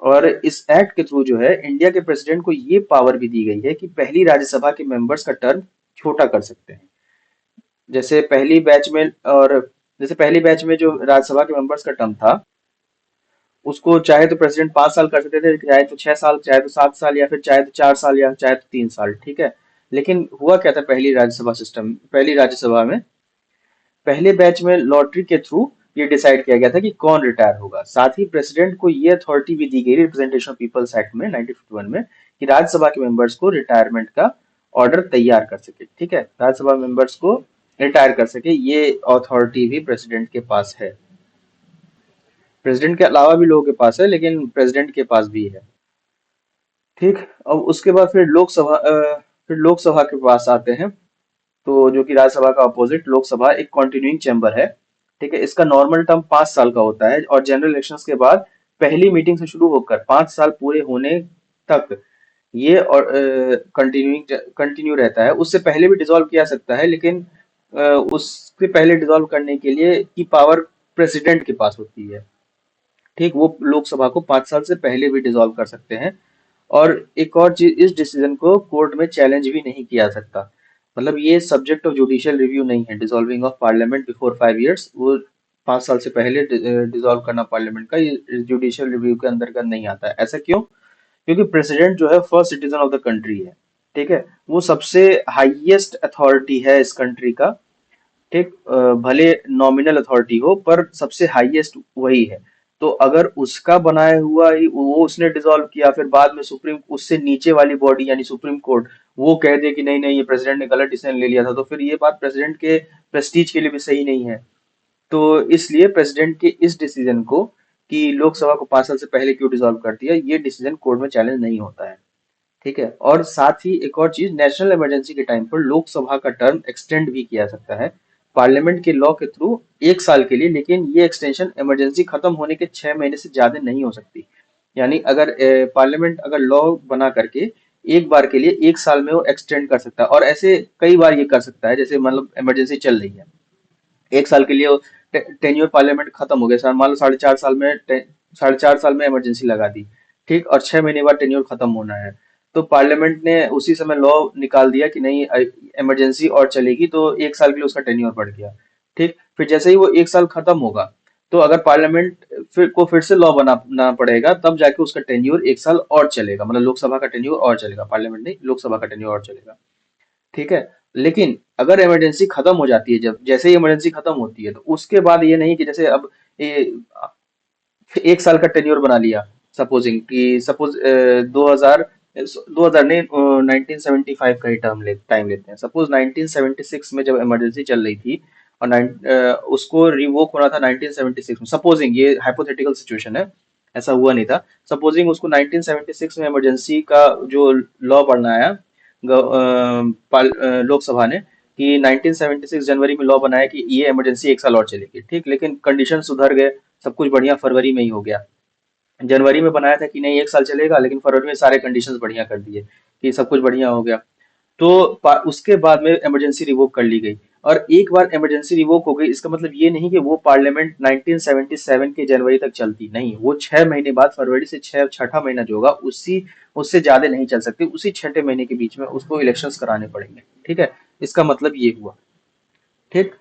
और इस एक्ट के थ्रू जो है, इंडिया के प्रेसिडेंट को ये पावर भी दी गई है कि पहली राज्यसभा के मेंबर्स का टर्म छोटा कर सकते हैं। जैसे पहली बैच में, और जैसे पहली बैच में जो राज्यसभा के मेंबर्स का टर्म था, उसको चाहे तो प्रेसिडेंट 5 साल कर सकते थे, चाहे तो 6 साल, चाहे तो 7 साल, या फिर चाहे तो 4 साल, या चाहे तो 3 साल, ठीक है। लेकिन हुआ क्या था, पहली राज्यसभा में पहले बैच में लॉटरी के थ्रू ये डिसाइड किया गया था कि कौन रिटायर होगा। साथ ही प्रेसिडेंट को ये अथॉरिटी भी दी गई रिप्रेजेंटेशन ऑफ पीपल्स एक्ट में 1951 में, कि राज्यसभा के मेंबर्स को रिटायरमेंट का ऑर्डर तैयार कर सके, ठीक है, राज्यसभा मेंबर्स को रिटायर कर सके, ये अथॉरिटी भी प्रेसिडेंट के पास है। प्रेसिडेंट के अलावा भी लोगों के पास है, लेकिन प्रेसिडेंट के पास भी है। ठीक। अब उसके बाद फिर लोकसभा के पास आते हैं। तो जो कि राज्यसभा का अपोजिट लोकसभा एक कॉन्टिन्यूइंग चैम्बर है। ठीक है, इसका नॉर्मल टर्म 5 साल का होता है, और जनरल इलेक्शंस के बाद पहली मीटिंग से शुरू होकर 5 साल पूरे होने तक ये और कंटिन्यू रहता है। उससे पहले भी डिसॉल्व किया जा सकता है, लेकिन उससे पहले डिसॉल्व करने के लिए की पावर प्रेसिडेंट के पास होती है। ठीक, वो लोकसभा को 5 साल से पहले भी डिसॉल्व कर सकते हैं। और एक और चीज, इस डिसीजन को कोर्ट में चैलेंज भी नहीं किया जा सकता। मतलब ये सब्जेक्ट ऑफ जुडिशियल रिव्यू नहीं है, dissolving of parliament before 5 years, वो 5 साल से पहले डिसॉल्व करना पार्लियामेंट का, ये जुडिशियल रिव्यू के अंतर्गत नहीं आता है। ऐसा क्यों? क्योंकि प्रेसिडेंट जो है first citizen of the country है। ठीक है, वो सबसे हाईएस्ट अथॉरिटी है इस कंट्री का। ठीक, भले नॉमिनल अथॉरिटी हो, पर सबसे हाईएस्ट वही है। तो अगर उसका बनाया हुआ ही वो उसने डिसॉल्व किया, फिर बाद में सुप्रीम उससे नीचे वाली बॉडी यानी सुप्रीम कोर्ट वो कह दे कि नहीं नहीं, ये प्रेसिडेंट ने गलत डिसीजन ले लिया था, तो फिर ये बात प्रेसिडेंट के प्रेस्टीज के लिए भी सही नहीं है। तो इसलिए प्रेसिडेंट के इस डिसीजन को, कि लोकसभा को 5 साल से पहले क्यों डिसॉल्व कर दिया, ये डिसीजन कोर्ट में चैलेंज नहीं होता है। ठीक है, और साथ ही एक और चीज, नेशनल इमरजेंसी के टाइम पर लोकसभा का टर्म एक्सटेंड भी किया जा सकता है पार्लियामेंट के लॉ के थ्रू 1 साल के लिए, लेकिन ये एक्सटेंशन इमरजेंसी खत्म होने के 6 महीने से ज्यादा नहीं हो सकती। यानी अगर पार्लियामेंट अगर लॉ बना करके एक बार के लिए 1 साल में वो एक्सटेंड कर सकता है, और ऐसे कई बार ये कर सकता है, जैसे मतलब इमरजेंसी चल रही है 1 साल के लिए, टेन्योर पार्लियामेंट खत्म हो गया सर, मान लो 4.5 साल में इमरजेंसी लगा दी। ठीक, और 6 महीने बाद टेन्योर खत्म होना है, तो पार्लियामेंट ने उसी समय लॉ निकाल दिया कि नहीं, इमरजेंसी और चलेगी, तो 1 साल के लिए उसका टेन्योर बढ़ गया। ठीक, फिर जैसे ही वो 1 साल खत्म होगा, तो अगर पार्लियामेंट फिर से लॉ बनाना पड़ेगा, तब जाके उसका टेन्योर 1 साल और चलेगा, मतलब लोकसभा का टेन्योर और चलेगा, पार्लियामेंट नहीं, लोकसभा का टेन्योर और चलेगा। ठीक है, लेकिन अगर इमरजेंसी खत्म हो जाती है, जब जैसे ही इमरजेंसी खत्म होती है, तो उसके बाद ये नहीं कि जैसे अब ये 1 साल का टेन्योर बना लिया, सपोजिंग कि सपोज 2000 नहीं, 1975 का ही टाइम लेते हैं। सपोज 1976 में जब इमरजेंसी चल रही थी, और उसको रिवोक होना था 1976 में, सपोजिंग, ये हाइपोथेटिकल सिचुएशन है, ऐसा हुआ नहीं था। सपोजिंग उसको 1976 में इमरजेंसी का जो लॉ बनाया लोकसभा ने, कि 1976 जनवरी में लॉ बनाया कि ये इमरजेंसी 1 साल और चलेगी। ठीक, लेकिन कंडीशन सुधर गए, सब कुछ बढ़िया फरवरी में ही हो गया। जनवरी में बनाया था कि नहीं 1 साल चलेगा, लेकिन फरवरी में सारे कंडीशंस बढ़िया कर दिए कि सब कुछ बढ़िया हो गया। तो उसके बाद में इमरजेंसी रिवोक कर ली गई। और एक बार इमरजेंसी रिवोक हो गई, इसका मतलब ये नहीं कि वो पार्लियामेंट 1977 के जनवरी तक चलती, नहीं, वो 6 महीने बाद, फरवरी से छठा महीना जो होगा, उसी उससे ज्यादा नहीं चल सकती, उसी छठे महीने के बीच में उसको इलेक्शंस कराने पड़ेंगे। ठीक है, इसका मतलब ये हुआ। ठीक,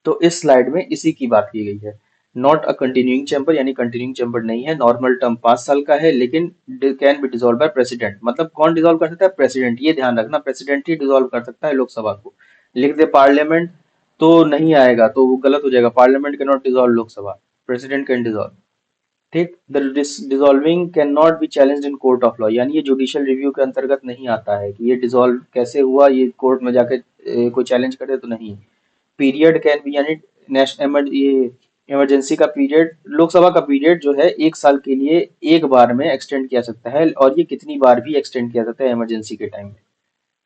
तो इस स्लाइड में इसी की बात की गई है। नॉट अ कंटिन्यूइंग चैम्बर, यानी कंटिन्यूइंग चैम्बर नहीं है, नॉर्मल टर्म 5 साल का है, लेकिन can be dissolve by president. मतलब कौन डिसॉल्व कर सकता है? प्रेसिडेंट, ये ध्यान रखना, प्रेसिडेंट ही डिसॉल्व कर सकता है लोकसभा को। लिख दे पार्लियामेंट तो नहीं आएगा, तो वो गलत हो जाएगा, parliament can not dissolve Lok Sabha, president can dissolve. ठीक, the dissolving can not be challenged in court of law, यानी ये जुडिशियल रिव्यू के अंतर्गत नहीं आता है कि ये डिसॉल्व कैसे हुआ, ये कोर्ट में जाके कोई चैलेंज करे तो नहीं। पीरियड कैन बी, यानी ये इमरजेंसी का पीरियड, लोकसभा का पीरियड जो है 1 साल के लिए एक बार में एक्सटेंड किया सकता है, और ये कितनी बार भी एक्सटेंड किया सकता है इमरजेंसी के टाइम में।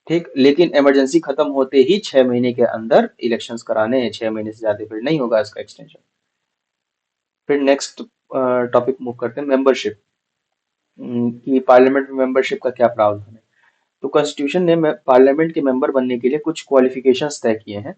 ठीक, लेकिन इमरजेंसी खत्म होते ही 6 महीने के अंदर इलेक्शंस कराने हैं, 6 महीने से ज्यादा फिर नहीं होगा इसका एक्सटेंशन। फिर नेक्स्ट टॉपिक मूव करते हैं, मेंबरशिप, कि पार्लियामेंट में मेंबरशिप का क्या प्रावधान है। तो कॉन्स्टिट्यूशन ने पार्लियामेंट के मेंबर बनने के लिए कुछ क्वालिफिकेशंस तय किए हैं।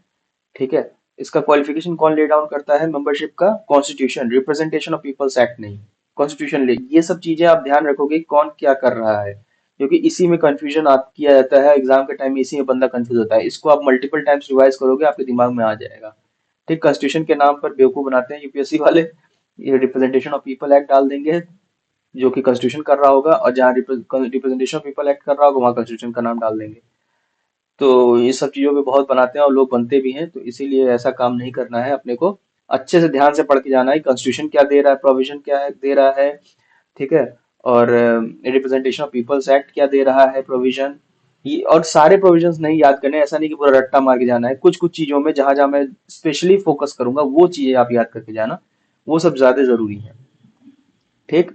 ठीक है, इसका क्वालिफिकेशन कौन ले डाउन करता है मेंबरशिप का? Constitution, representation of peoples act नहीं, कॉन्स्टिट्यूशन ले। ये सब चीजें आप ध्यान रखोगे कौन क्या कर रहा है, क्योंकि इसी में कंफ्यूजन आप किया जाता है एग्जाम के टाइम में, इसी में बंदा कंफ्यूज होता है। इसको आप मल्टीपल टाइम्स रिवाइज करोगे, आपके दिमाग में आ जाएगा। ठीक, कॉन्स्टिट्यूशन के नाम पर बेवकूफ बनाते हैं यूपीएससी वाले। ये रिप्रेजेंटेशन ऑफ पीपल एक्ट डाल देंगे, जो कि कॉन्स्टिट्यूशन कर रहा होगा, और जहाँ रिप्रेजेंटेशन ऑफ पीपल एक्ट कर रहा होगा वहाँ कॉन्स्टिट्यूशन का नाम डाल देंगे। तो ये सब चीजों पे बहुत बनाते हैं और लोग बनते भी हैं, तो इसीलिए ऐसा काम नहीं करना है अपने को। अच्छे से ध्यान से पढ़ के जाना है कॉन्स्टिट्यूशन क्या दे रहा है, प्रोविजन क्या है दे रहा है, ठीक है। और रिप्रेजेंटेशन ऑफ पीपल्स एक्ट क्या दे रहा है प्रोविजन। ये और सारे प्रोविजंस नहीं याद करने, ऐसा नहीं कि पूरा रट्टा मार के जाना है, कुछ कुछ चीजों में जहां जहां मैं स्पेशली फोकस करूंगा वो चीजें आप याद करके जाना, वो सब ज्यादा जरूरी है। ठीक,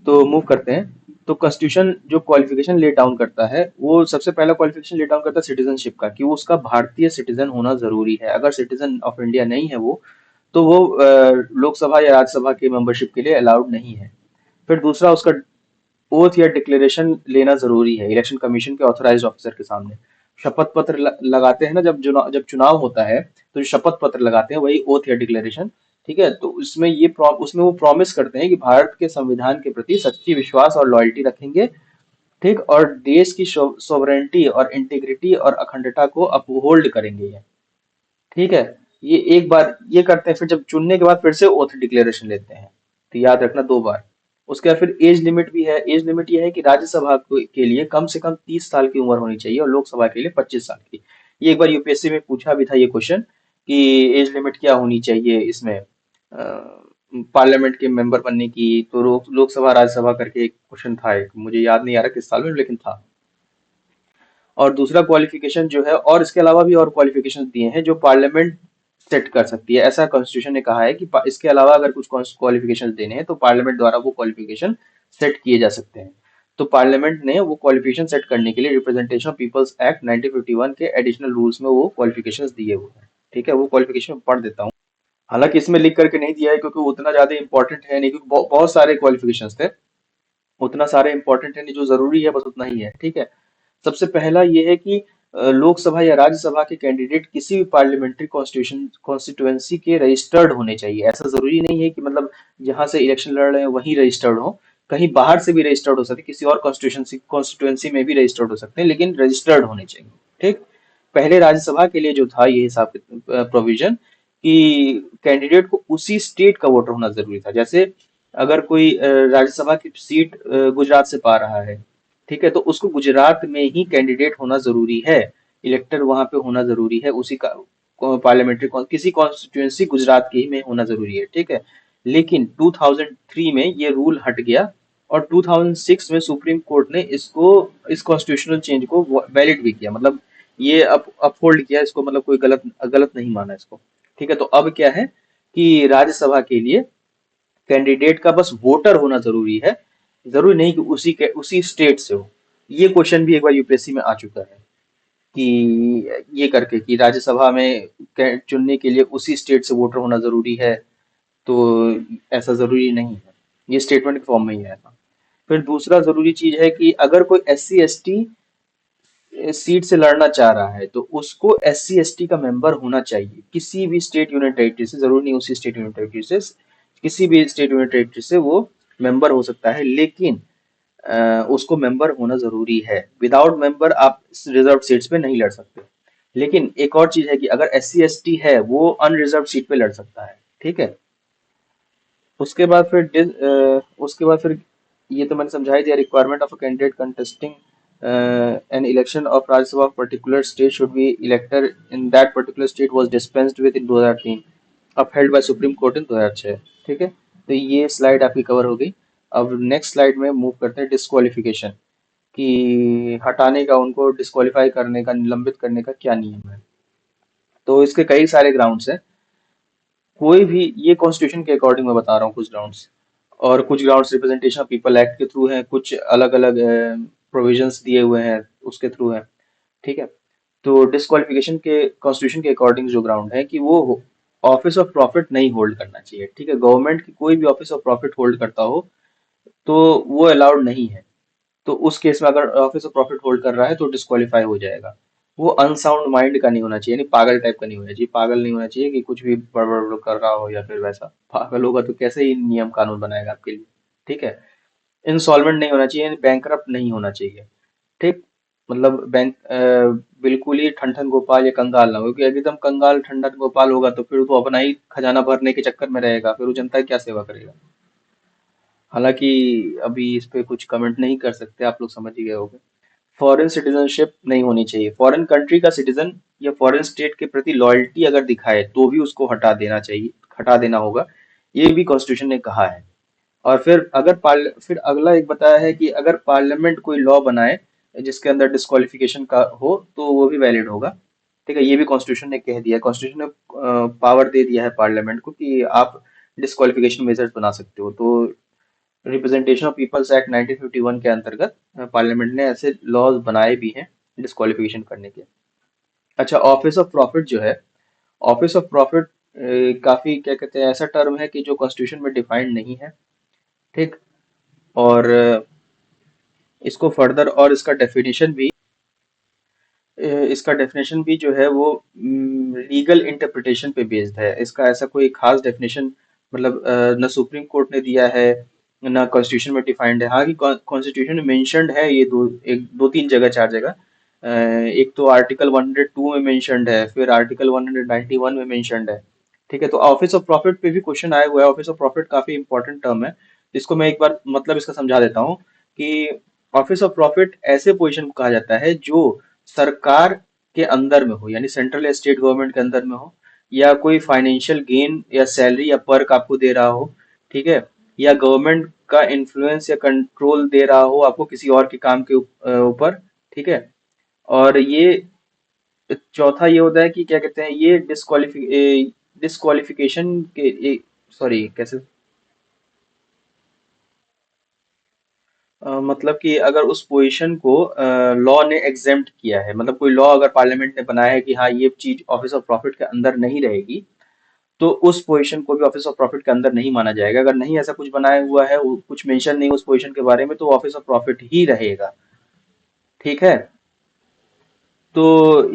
तो मूव करते हैं। तो कॉन्स्टिट्यूशन जो क्वालिफिकेशन ले डाउन करता है, वो सबसे पहला क्वालिफिकेशन ले डाउन करता है सिटीजनशिप का, कि वो उसका भारतीय सिटीजन होना जरूरी है। अगर सिटीजन ऑफ इंडिया नहीं है वो, तो वो लोकसभा या राज्यसभा के मेंबरशिप के लिए अलाउड नहीं है। फिर दूसरा, उसका ओथ या डिक्लेरेशन लेना जरूरी है इलेक्शन कमीशन के ऑथराइज्ड ऑफिसर के सामने। शपथ पत्र लगाते हैं ना, जब चुनाव होता है, तो जो शपथ पत्र लगाते हैं वही ओथ या डिक्लेरेशन। ठीक है, तो उसमें वो प्रॉमिस करते हैं कि भारत के संविधान के प्रति सच्ची विश्वास और लॉयल्टी रखेंगे। ठीक, और देश की सोवरेंटी और इंटीग्रिटी और अखंडता को अपहोल्ड करेंगे ये। ठीक है, ये एक बार ये करते हैं, फिर जब चुनने के बाद फिर से ओथ डिक्लेरेशन लेते हैं। तो याद रखना, 2 बार। उसके बाद फिर एज लिमिट भी है। एज लिमिट ये है कि राज्यसभा के लिए कम से कम 30 साल की उम्र होनी चाहिए और लोकसभा के लिए 25 साल की। ये एक बार यूपीएससी में पूछा भी था ये क्वेश्चन, कि एज लिमिट क्या होनी चाहिए इसमें पार्लियामेंट के मेंबर बनने की। तो लोकसभा राज्यसभा करके एक क्वेश्चन था, एक मुझे याद नहीं आ रहा किस साल में, लेकिन था। और दूसरा क्वालिफिकेशन जो है, और इसके अलावा भी और क्वालिफिकेशन दिए हैं जो पार्लियामेंट सेट कर सकती है। ऐसा कॉन्स्टिट्यूशन ने कहा है कि इसके अलावा अगर कुछ क्वालिफिकेशन देने हैं तो पार्लियामेंट द्वारा वो क्वालिफिकेशन सेट किए जा सकते हैं। तो पार्लियामेंट ने वो क्वालिफिकेशन सेट करने के लिए रिप्रेजेंटेशन ऑफ पीपल्स एक्ट 1951 के एडिशनल रूल्स में वो क्वालिफिकेशन दिए हुए हैं। ठीक है, वो क्वालिफिकेशन पढ़ देता हूँ। हालांकि इसमें लिख करके नहीं दिया है क्योंकि वो उतना ज्यादा इंपॉर्टेंट है नहीं, क्योंकि बहुत सारे क्वालिफिकेशंस थे। उतना सारे इंपॉर्टेंट है नहीं, जो जरूरी है बस उतना ही है। ठीक है, सबसे पहला ये है कि लोकसभा या राज्यसभा के कैंडिडेट किसी भी पार्लियामेंट्री कॉन्स्टिट्यूशन कॉन्स्टिट्यूएंसी के रजिस्टर्ड होने चाहिए। ऐसा जरूरी नहीं है कि मतलब जहां से इलेक्शन लड़ रहे हैं वहीं रजिस्टर्ड हो, कहीं बाहर से भी रजिस्टर्ड हो सकते हैं, किसी और कॉन्स्टिट्यूशन कॉन्स्टिट्यूएंसी में भी रजिस्टर्ड हो सकते हैं, लेकिन रजिस्टर्ड होने चाहिए। ठीक, पहले राज्यसभा के लिए जो था ये हिसाब प्रोविजन, कि कैंडिडेट को उसी स्टेट का वोटर होना जरूरी था। जैसे अगर कोई राज्यसभा की सीट गुजरात से पा रहा है, ठीक है, तो उसको गुजरात में ही कैंडिडेट होना जरूरी है, इलेक्टर वहां पे होना जरूरी है, उसी का पार्लियामेंट्री किसी कॉन्स्टिट्यूएंसी गुजरात के ही में होना जरूरी है। ठीक है, लेकिन 2003 में ये रूल हट गया, और 2006 में सुप्रीम कोर्ट ने इसको इस कॉन्स्टिट्यूशनल चेंज को वैलिड भी किया, मतलब ये अपहोल्ड किया इसको, मतलब कोई गलत गलत नहीं माना इसको। ठीक है, तो अब क्या है कि राज्यसभा के लिए कैंडिडेट का बस वोटर होना जरूरी है, जरूरी नहीं कि उसी स्टेट से हो। ये क्वेश्चन भी एक बार यूपीएससी में आ चुका है, कि ये करके कि राज्यसभा में चुनने के लिए उसी स्टेट से वोटर होना जरूरी है। तो ऐसा जरूरी नहीं है, ये स्टेटमेंट के फॉर्म में ही है ऐसा। फिर दूसरा जरूरी चीज है कि अगर कोई SC ST सीट से लड़ना चाह रहा है, तो उसको SC ST का मेंबर होना चाहिए, किसी भी स्टेट यूनियन टेरिटरी से, जरूरी नहीं उसी स्टेट यूनियन टेरिटरी से, किसी भी स्टेट यूनियन टेरिटरी से वो मेंबर हो सकता है, लेकिन उसको मेंबर होना जरूरी है। विदाउट मेंबर आप रिजर्व सीट्स पे नहीं लड़ सकते। लेकिन एक और चीज है कि अगर SC ST है, वो अनरिजर्व सीट पे लड़ सकता है। ठीक है, उसके बाद उसके बाद फिर ये तो मैंने समझा ही दिया, requirement of a candidate contesting an election of Rajya Sabha of particular state should be elector in that particular state was dispensed with in 2003, upheld by supreme court in 2006। ठीक है, तो ये स्लाइड आपकी कवर हो गई। अब नेक्स्ट स्लाइड में move करते हैं डिस्क्वालिफिकेशन, कि हटाने का, उनको डिस्क्वालीफाई करने का, निलंबित करने का क्या नियम है। तो इसके कई सारे ग्राउंड्स हैं। कोई भी, ये कॉन्स्टिट्यूशन के अकॉर्डिंग मैं बता रहा हूँ कुछ ग्राउंड्स, और कुछ grounds representation of people act के थ्रू हैं, कुछ अलग अलग प्रोविजंस दिए हुए हैं उसके थ्रू हैं। ठीक है, तो डिस्क्वालिफिकेशन के कॉन्स्टिट्यूशन के अकॉर्डिंग जो ग्राउंड है कि वो ऑफिस ऑफ प्रॉफिट नहीं होल्ड करना चाहिए। ठीक है, गवर्नमेंट की कोई भी ऑफिस ऑफ प्रॉफिट होल्ड करता हो तो वो अलाउड नहीं है। तो उस केस में अगर ऑफिस ऑफ प्रॉफिट होल्ड कर रहा है तो डिस्क्वालीफाई हो जाएगा। वो अनसाउंड माइंड का नहीं होना चाहिए, यानी पागल टाइप का नहीं होना चाहिए। पागल नहीं होना चाहिए कि कुछ भी बड़बड़ कर रहा हो, या फिर वैसा पागल होगा तो कैसे ही नियम कानून बनाएगा आपके लिए। ठीक है, इंसॉल्वेंट नहीं होना चाहिए, बैंकरप्ट नहीं होना चाहिए। ठीक, मतलब बिल्कुल ही ठन-ठन गोपाल या कंगाल ना हो, क्योंकि एकदम कंगाल ठन-ठन गोपाल होगा तो फिर वो अपना ही खजाना भरने के चक्कर में रहेगा, फिर वो जनता की क्या सेवा करेगा। हालांकि अभी इस पे कुछ कमेंट नहीं कर सकते, आप लोग समझ ही गए होंगे। फॉरेन सिटीजनशिप नहीं होनी चाहिए। फॉरेन कंट्री का सिटीजन या फॉरेन स्टेट के प्रति लॉयल्टी अगर दिखाए तो भी उसको हटा देना चाहिए, हटा देना होगा। ये भी कॉन्स्टिट्यूशन ने कहा है। और फिर अगला एक बताया है कि अगर पार्लियामेंट कोई लॉ बनाए जिसके अंदर डिस्क्वालिफिकेशन का हो तो वो भी वैलिड होगा। ठीक है, ये भी कॉन्स्टिट्यूशन ने कह दिया है। कॉन्स्टिट्यूशन ने पावर दे दिया है पार्लियामेंट को कि आप डिस्क्वालिफिकेशन मेजर्स बना सकते हो। तो रिप्रेजेंटेशन ऑफ पीपल्स एक्ट 1951 के अंतर्गत पार्लियामेंट ने ऐसे लॉज बनाए भी हैं डिस्क्वालिफिकेशन करने के। अच्छा, ऑफिस ऑफ प्रॉफिट जो है, ऑफिस ऑफ प्रॉफिट काफी क्या कहते हैं, ऐसा टर्म है कि जो कॉन्स्टिट्यूशन में डिफाइंड नहीं है। ठीक। और इसको फर्दर और इसका डेफिनेशन भी जो है वो लीगल इंटरप्रिटेशन पे बेस्ड है। इसका ऐसा कोई खास डेफिनेशन मतलब न सुप्रीम कोर्ट ने दिया है न कॉन्स्टिट्यूशन में डिफाइंड है। हाँ कि कॉन्स्टिट्यूशन में मेंशन्ड है ये दो तीन जगह, चार जगह। एक तो आर्टिकल 102 में मेंशन्ड है, फिर आर्टिकल 191 में मेंशन्ड है। ठीक है, तो ऑफिस ऑफ प्रॉफिट पे भी क्वेश्चन आया हुआ है। ऑफिस ऑफ प्रॉफिट काफी इंपॉर्टेंट टर्म है। इसको मैं एक बार मतलब इसका समझा देता हूँ कि ऑफिस ऑफ प्रॉफिट ऐसे पोजीशन को कहा जाता है जो सरकार के अंदर में हो, यानी सेंट्रल या स्टेट गवर्नमेंट के अंदर में हो, या कोई फाइनेंशियल गेन या सैलरी या पर्क आपको दे रहा हो। ठीक है, या गवर्नमेंट का इन्फ्लुएंस या कंट्रोल दे रहा हो आपको किसी और के काम के ऊपर। ठीक है। और ये चौथा ये होता है कि क्या कहते हैं, ये डिस्क्वालिफिकेशन के, सॉरी कैसे, मतलब कि अगर उस पोजीशन को लॉ ने एग्जेम्प्ट किया है, मतलब कोई लॉ अगर पार्लियामेंट ने बनाया है कि हाँ ये चीज ऑफिस ऑफ प्रॉफिट के अंदर नहीं रहेगी, तो उस पोजीशन को भी ऑफिस ऑफ प्रॉफिट के अंदर नहीं माना जाएगा। अगर नहीं ऐसा कुछ बनाया हुआ है, कुछ मेंशन नहीं उस पोजीशन के बारे में, तो ऑफिस ऑफ प्रॉफिट ही रहेगा। ठीक है। तो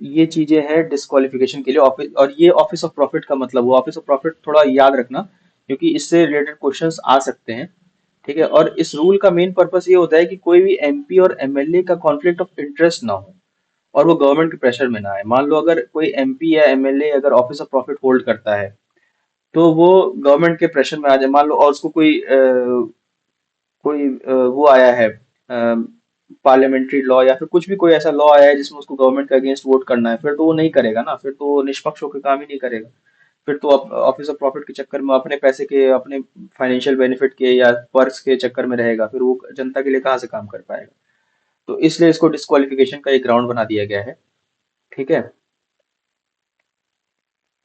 ये चीजें हैं डिस्क्वालिफिकेशन के लिए ऑफिस। और ये ऑफिस ऑफ प्रॉफिट का मतलब हुआ। ऑफिस ऑफ प्रॉफिट थोड़ा याद रखना, क्योंकि इससे रिलेटेड क्वेश्चंस आ सकते हैं। ठीक है, और इस रूल का मेन पर्पस ये होता है कि कोई भी एमपी और एमएलए का कॉन्फ्लिक्ट ऑफ इंटरेस्ट ना हो और वो गवर्नमेंट के प्रेशर में ना आए। मान लो अगर कोई एमपी या एमएलए अगर ऑफिस ऑफ प्रॉफिट होल्ड करता है तो वो गवर्नमेंट के प्रेशर में आ जाए, मान लो, और उसको कोई वो आया है पार्लियामेंट्री लॉ या फिर कुछ भी कोई ऐसा लॉ आया है जिसमें उसको गवर्नमेंट के अगेंस्ट वोट करना है, फिर तो वो नहीं करेगा ना, फिर तो वो निष्पक्ष होकर काम ही नहीं करेगा। फिर तो ऑफिस ऑफ प्रॉफिट के चक्कर में अपने पैसे के, अपने फाइनेंशियल बेनिफिट के या पर्क्स के चक्कर में रहेगा, फिर वो जनता के लिए कहाँ से काम कर पाएगा। तो इसलिए इसको डिस्क्वालिफिकेशन का एक ग्राउंड बना दिया गया है। ठीक है,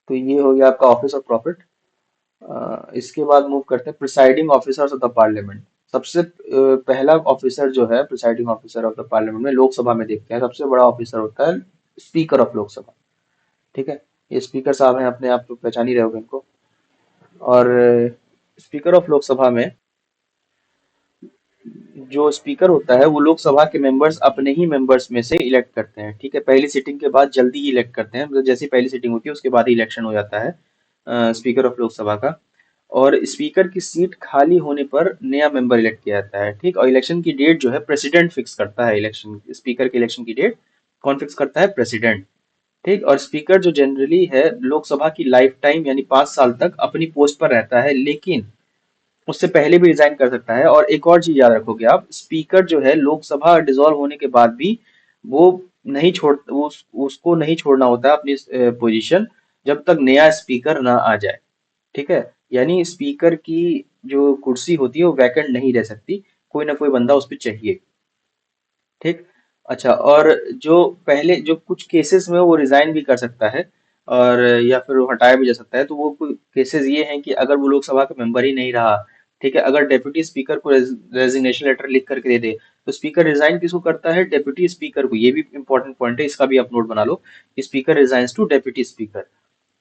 तो ये हो गया आपका ऑफिस ऑफ प्रॉफिट। इसके बाद मूव करते हैं presiding officers of the parliament. सबसे पहला ऑफिसर जो है presiding officer of the parliament में, लोकसभा में देखते हैं सबसे बड़ा ऑफिसर होता है स्पीकर ऑफ लोकसभा। ठीक है, ये स्पीकर साहब हैं, अपने आप तो पहचान ही रहे होगे इनको। और स्पीकर ऑफ लोकसभा में जो स्पीकर होता है वो लोकसभा के मेंबर्स अपने ही मेंबर्स में से इलेक्ट करते हैं। ठीक है, पहली सिटिंग के बाद जल्दी ही इलेक्ट करते हैं, मतलब जैसी पहली सिटिंग होती है उसके बाद ही इलेक्शन हो जाता है स्पीकर ऑफ लोकसभा का। और स्पीकर की सीट खाली होने पर नया मेंबर इलेक्ट किया जाता है। ठीक, और इलेक्शन की डेट जो है प्रेसिडेंट फिक्स करता है। इलेक्शन स्पीकर के इलेक्शन की डेट कौन फिक्स करता है? प्रेसिडेंट। ठीक, और स्पीकर जो जनरली है लोकसभा की लाइफ टाइम यानी 5 साल तक अपनी पोस्ट पर रहता है, लेकिन उससे पहले भी रिजाइन कर सकता है। और एक और चीज याद रखोगे आप, स्पीकर जो है लोकसभा डिसॉल्व होने के बाद भी वो नहीं छोड़ वो उसको नहीं छोड़ना होता है अपनी पोजीशन, जब तक नया स्पीकर ना आ जाए। ठीक है, यानी स्पीकर की जो कुर्सी होती है वो वैकेंट नहीं रह सकती, कोई ना कोई बंदा उस पर चाहिए। ठीक। अच्छा, और जो पहले जो कुछ केसेस में वो रिजाइन भी कर सकता है और या फिर वो हटाया भी जा सकता है। तो वो केसेस ये हैं कि अगर वो लोकसभा का मेंबर ही नहीं रहा। ठीक है, अगर डेप्यूटी स्पीकर को रेजिग्नेशन लेटर लिख करके दे दे तो स्पीकर रिजाइन किसको करता है? डेप्यूटी स्पीकर को। ये भी इंपॉर्टेंट पॉइंट है, इसका भी आप नोट बना लो। Speaker resigns to deputy speaker.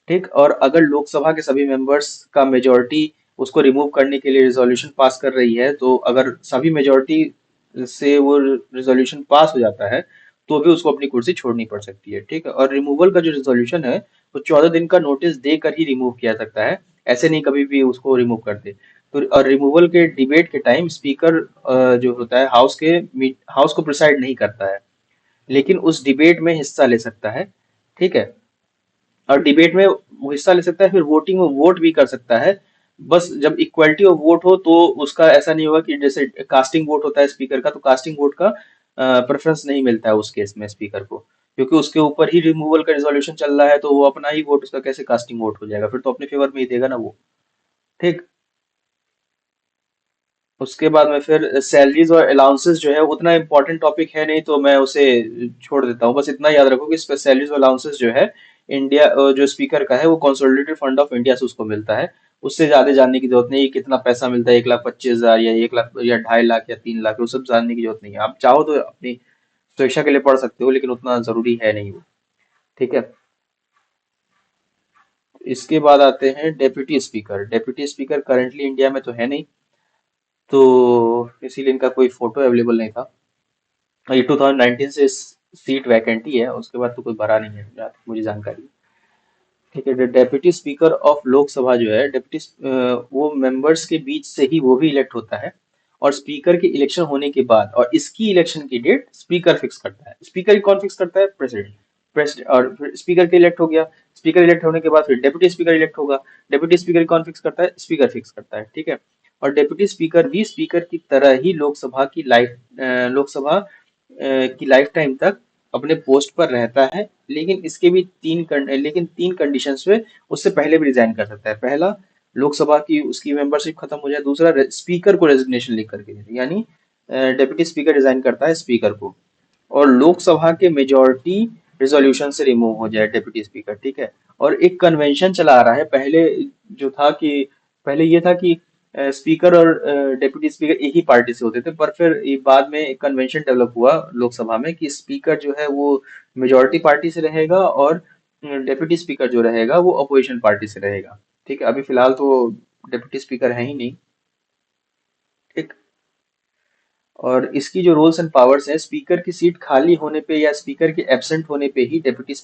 ठीक, और अगर लोकसभा के सभी मेंबर्स का मेजोरिटी उसको रिमूव करने के लिए रिजोल्यूशन पास कर रही है, तो अगर सभी मेजोरिटी से वो रिजोल्यूशन पास हो जाता है तो भी उसको अपनी कुर्सी छोड़नी पड़ सकती है। ठीक है, और रिमूवल का जो रिजोल्यूशन है वो 14 दिन का नोटिस देकर ही रिमूव किया सकता है, ऐसे नहीं कभी भी उसको रिमूव कर दे। तो और रिमूवल के डिबेट के टाइम स्पीकर जो होता है हाउस को प्रिसाइड नहीं करता है। लेकिन उस डिबेट में हिस्सा ले सकता है। ठीक है, और डिबेट में वो हिस्सा ले सकता है, फिर वोटिंग में वोट भी कर सकता है। बस जब इक्वलिटी ऑफ वोट हो तो उसका ऐसा नहीं होगा कि जैसे कास्टिंग वोट होता है स्पीकर का, तो कास्टिंग वोट का प्रेफरेंस नहीं मिलता है उस केस में स्पीकर को, क्योंकि उसके ऊपर ही रिमूवल का रिजोल्यूशन चल रहा है, तो वो अपना ही वोट, उसका कैसे कास्टिंग वोट हो जाएगा, फिर तो अपने फेवर में ही देगा ना वो। ठीक। उसके बाद में फिर सैलरीज और अलाउंसेस जो है उतना इंपॉर्टेंट टॉपिक है नहीं, तो मैं उसे छोड़ देता हूँ। बस इतना याद रखो कि सैलरीज और अलाउंसेस जो है इंडिया, जो स्पीकर का है वो कंसोलिडेटेड फंड ऑफ इंडिया से उसको मिलता है। उससे ज्यादा जानने की जरूरत नहीं है, कितना पैसा मिलता है, 1,25,000 या 1 लाख या 2.5 लाख या 3 लाख, वो सब जानने की जरूरत नहीं है। आप चाहो तो अपनी स्वेच्छा के लिए पढ़ सकते हो, लेकिन उतना जरूरी है नहीं वो। ठीक है। इसके बाद आते हैं deputy speaker. Deputy speaker currently India में तो है नहीं, तो इसीलिए इनका कोई फोटो अवेलेबल नहीं था। ये 2019 से सीट वैकेंट ही है, उसके बाद तो कोई भरा नहीं है जहाँ तक मुझे जानकारी है। ठीक है। डेप्यूटी स्पीकर ऑफ लोकसभा जो है, वो मेंबर्स के बीच से ही वो भी इलेक्ट होता है, और स्पीकर के इलेक्शन होने के बाद और इसकी इलेक्शन की डेट स्पीकर फिक्स करता है। स्पीकर कौन फिक्स करता है? प्रेसिडेंट। प्रेसिडेंट, और फिर स्पीकर के इलेक्ट हो गया। स्पीकर इलेक्ट होने के बाद फिर डेप्यूटी स्पीकर इलेक्ट होगा। डेप्यूटी स्पीकर कौन फिक्स करता है? स्पीकर फिक्स करता है। ठीक है। और डेप्यूटी स्पीकर भी स्पीकर की तरह ही लोकसभा की लाइफ टाइम तक अपने पोस्ट पर रहता है, लेकिन लेकिन तीन कंडीशंस पे उससे पहले भी रिजाइन कर सकता है। पहला, लोकसभा की उसकी मेंबरशिप खत्म हो जाए। दूसरा, स्पीकर को रेजिग्नेशन लिख करके दे दे। यानी डेप्यूटी स्पीकर रिजाइन करता है स्पीकर को, और लोकसभा के मेजोरिटी रिजोल्यूशन से रिमूव हो जाए डेप्यूटी स्पीकर। ठीक है। और एक कन्वेंशन चला आ रहा है, पहले जो था कि पहले ये था कि स्पीकर और डेप्यूटी स्पीकर एक ही पार्टी से होते थे, पर फिर ये बाद में एक कन्वेंशन डेवलप हुआ लोकसभा में कि स्पीकर जो है वो मेजोरिटी पार्टी से रहेगा, और डेप्यूटी स्पीकर जो रहेगा वो अपोजिशन पार्टी से रहेगा। ठीक है। अभी फिलहाल तो डेप्यूटी स्पीकर है ही नहीं। ठीक। और इसकी जो रोल्स एंड पावर्स है, स्पीकर की सीट खाली होने पे या स्पीकर के एब्सेंट होने पे ही डेप्यूटी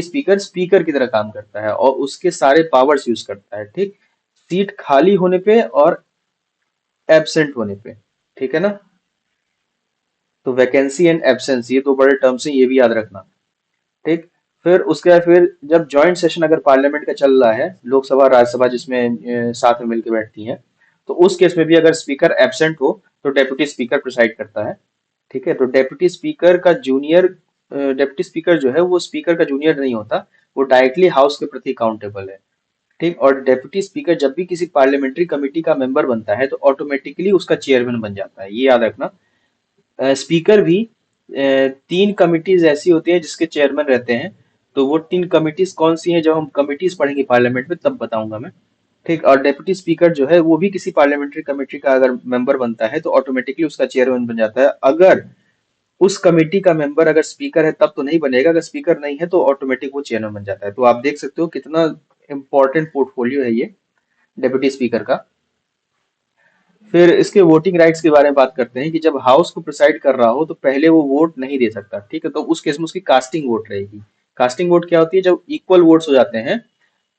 स्पीकर स्पीकर की तरह काम करता है और उसके सारे पावर्स यूज करता है। ठीक। सीट खाली होने पे और एब्सेंट होने पे। ठीक है ना। तो वैकेंसी एंड एब्सेंस, ये दो बड़े टर्म्स हैं, ये भी याद रखना। ठीक। फिर जब जॉइंट सेशन अगर पार्लियामेंट का चल रहा है, लोकसभा राज्यसभा जिसमें साथ में मिलकर बैठती हैं, तो उस केस में भी अगर स्पीकर एब्सेंट हो तो डेप्यूटी स्पीकर प्रिसाइड करता है। ठीक है। तो डेप्यूटी स्पीकर जो है वो स्पीकर का जूनियर नहीं होता, वो डायरेक्टली हाउस के प्रति अकाउंटेबल है। ठीक। और डेप्यूटी स्पीकर जब भी किसी पार्लियामेंट्री कमेटी का मेंबर बनता है तो ऑटोमेटिकली उसका चेयरमैन बन जाता है, ये याद रखना। स्पीकर भी तीन कमिटीज ऐसी होती हैं जिसके चेयरमैन रहते हैं। तो वो तीन कमिटीज कौन सी हैं, जब हम कमिटीज पढ़ेंगे पार्लियामेंट में तब बताऊंगा मैं। ठीक। और डेप्यूटी स्पीकर जो है वो भी किसी पार्लियामेंट्री कमेटी का अगर मेंबर बनता है तो ऑटोमेटिकली उसका चेयरमैन बन जाता है। अगर उस कमेटी का मेंबर अगर स्पीकर है तब तो नहीं बनेगा, अगर स्पीकर नहीं है तो ऑटोमेटिक वो चेयरमैन बन जाता है। तो आप देख सकते हो कितना इंपॉर्टेंट पोर्टफोलियो है ये डेप्यूटी स्पीकर का। फिर इसके वोटिंग राइट्स के बारे में बात करते हैं कि जब हाउस को प्रिसाइड कर रहा हो तो पहले वो वोट नहीं दे सकता। ठीक है। तो उस केस में उसकी कास्टिंग वोट रहेगी। कास्टिंग वोट क्या होती है? जब इक्वल वोट्स हो जाते हैं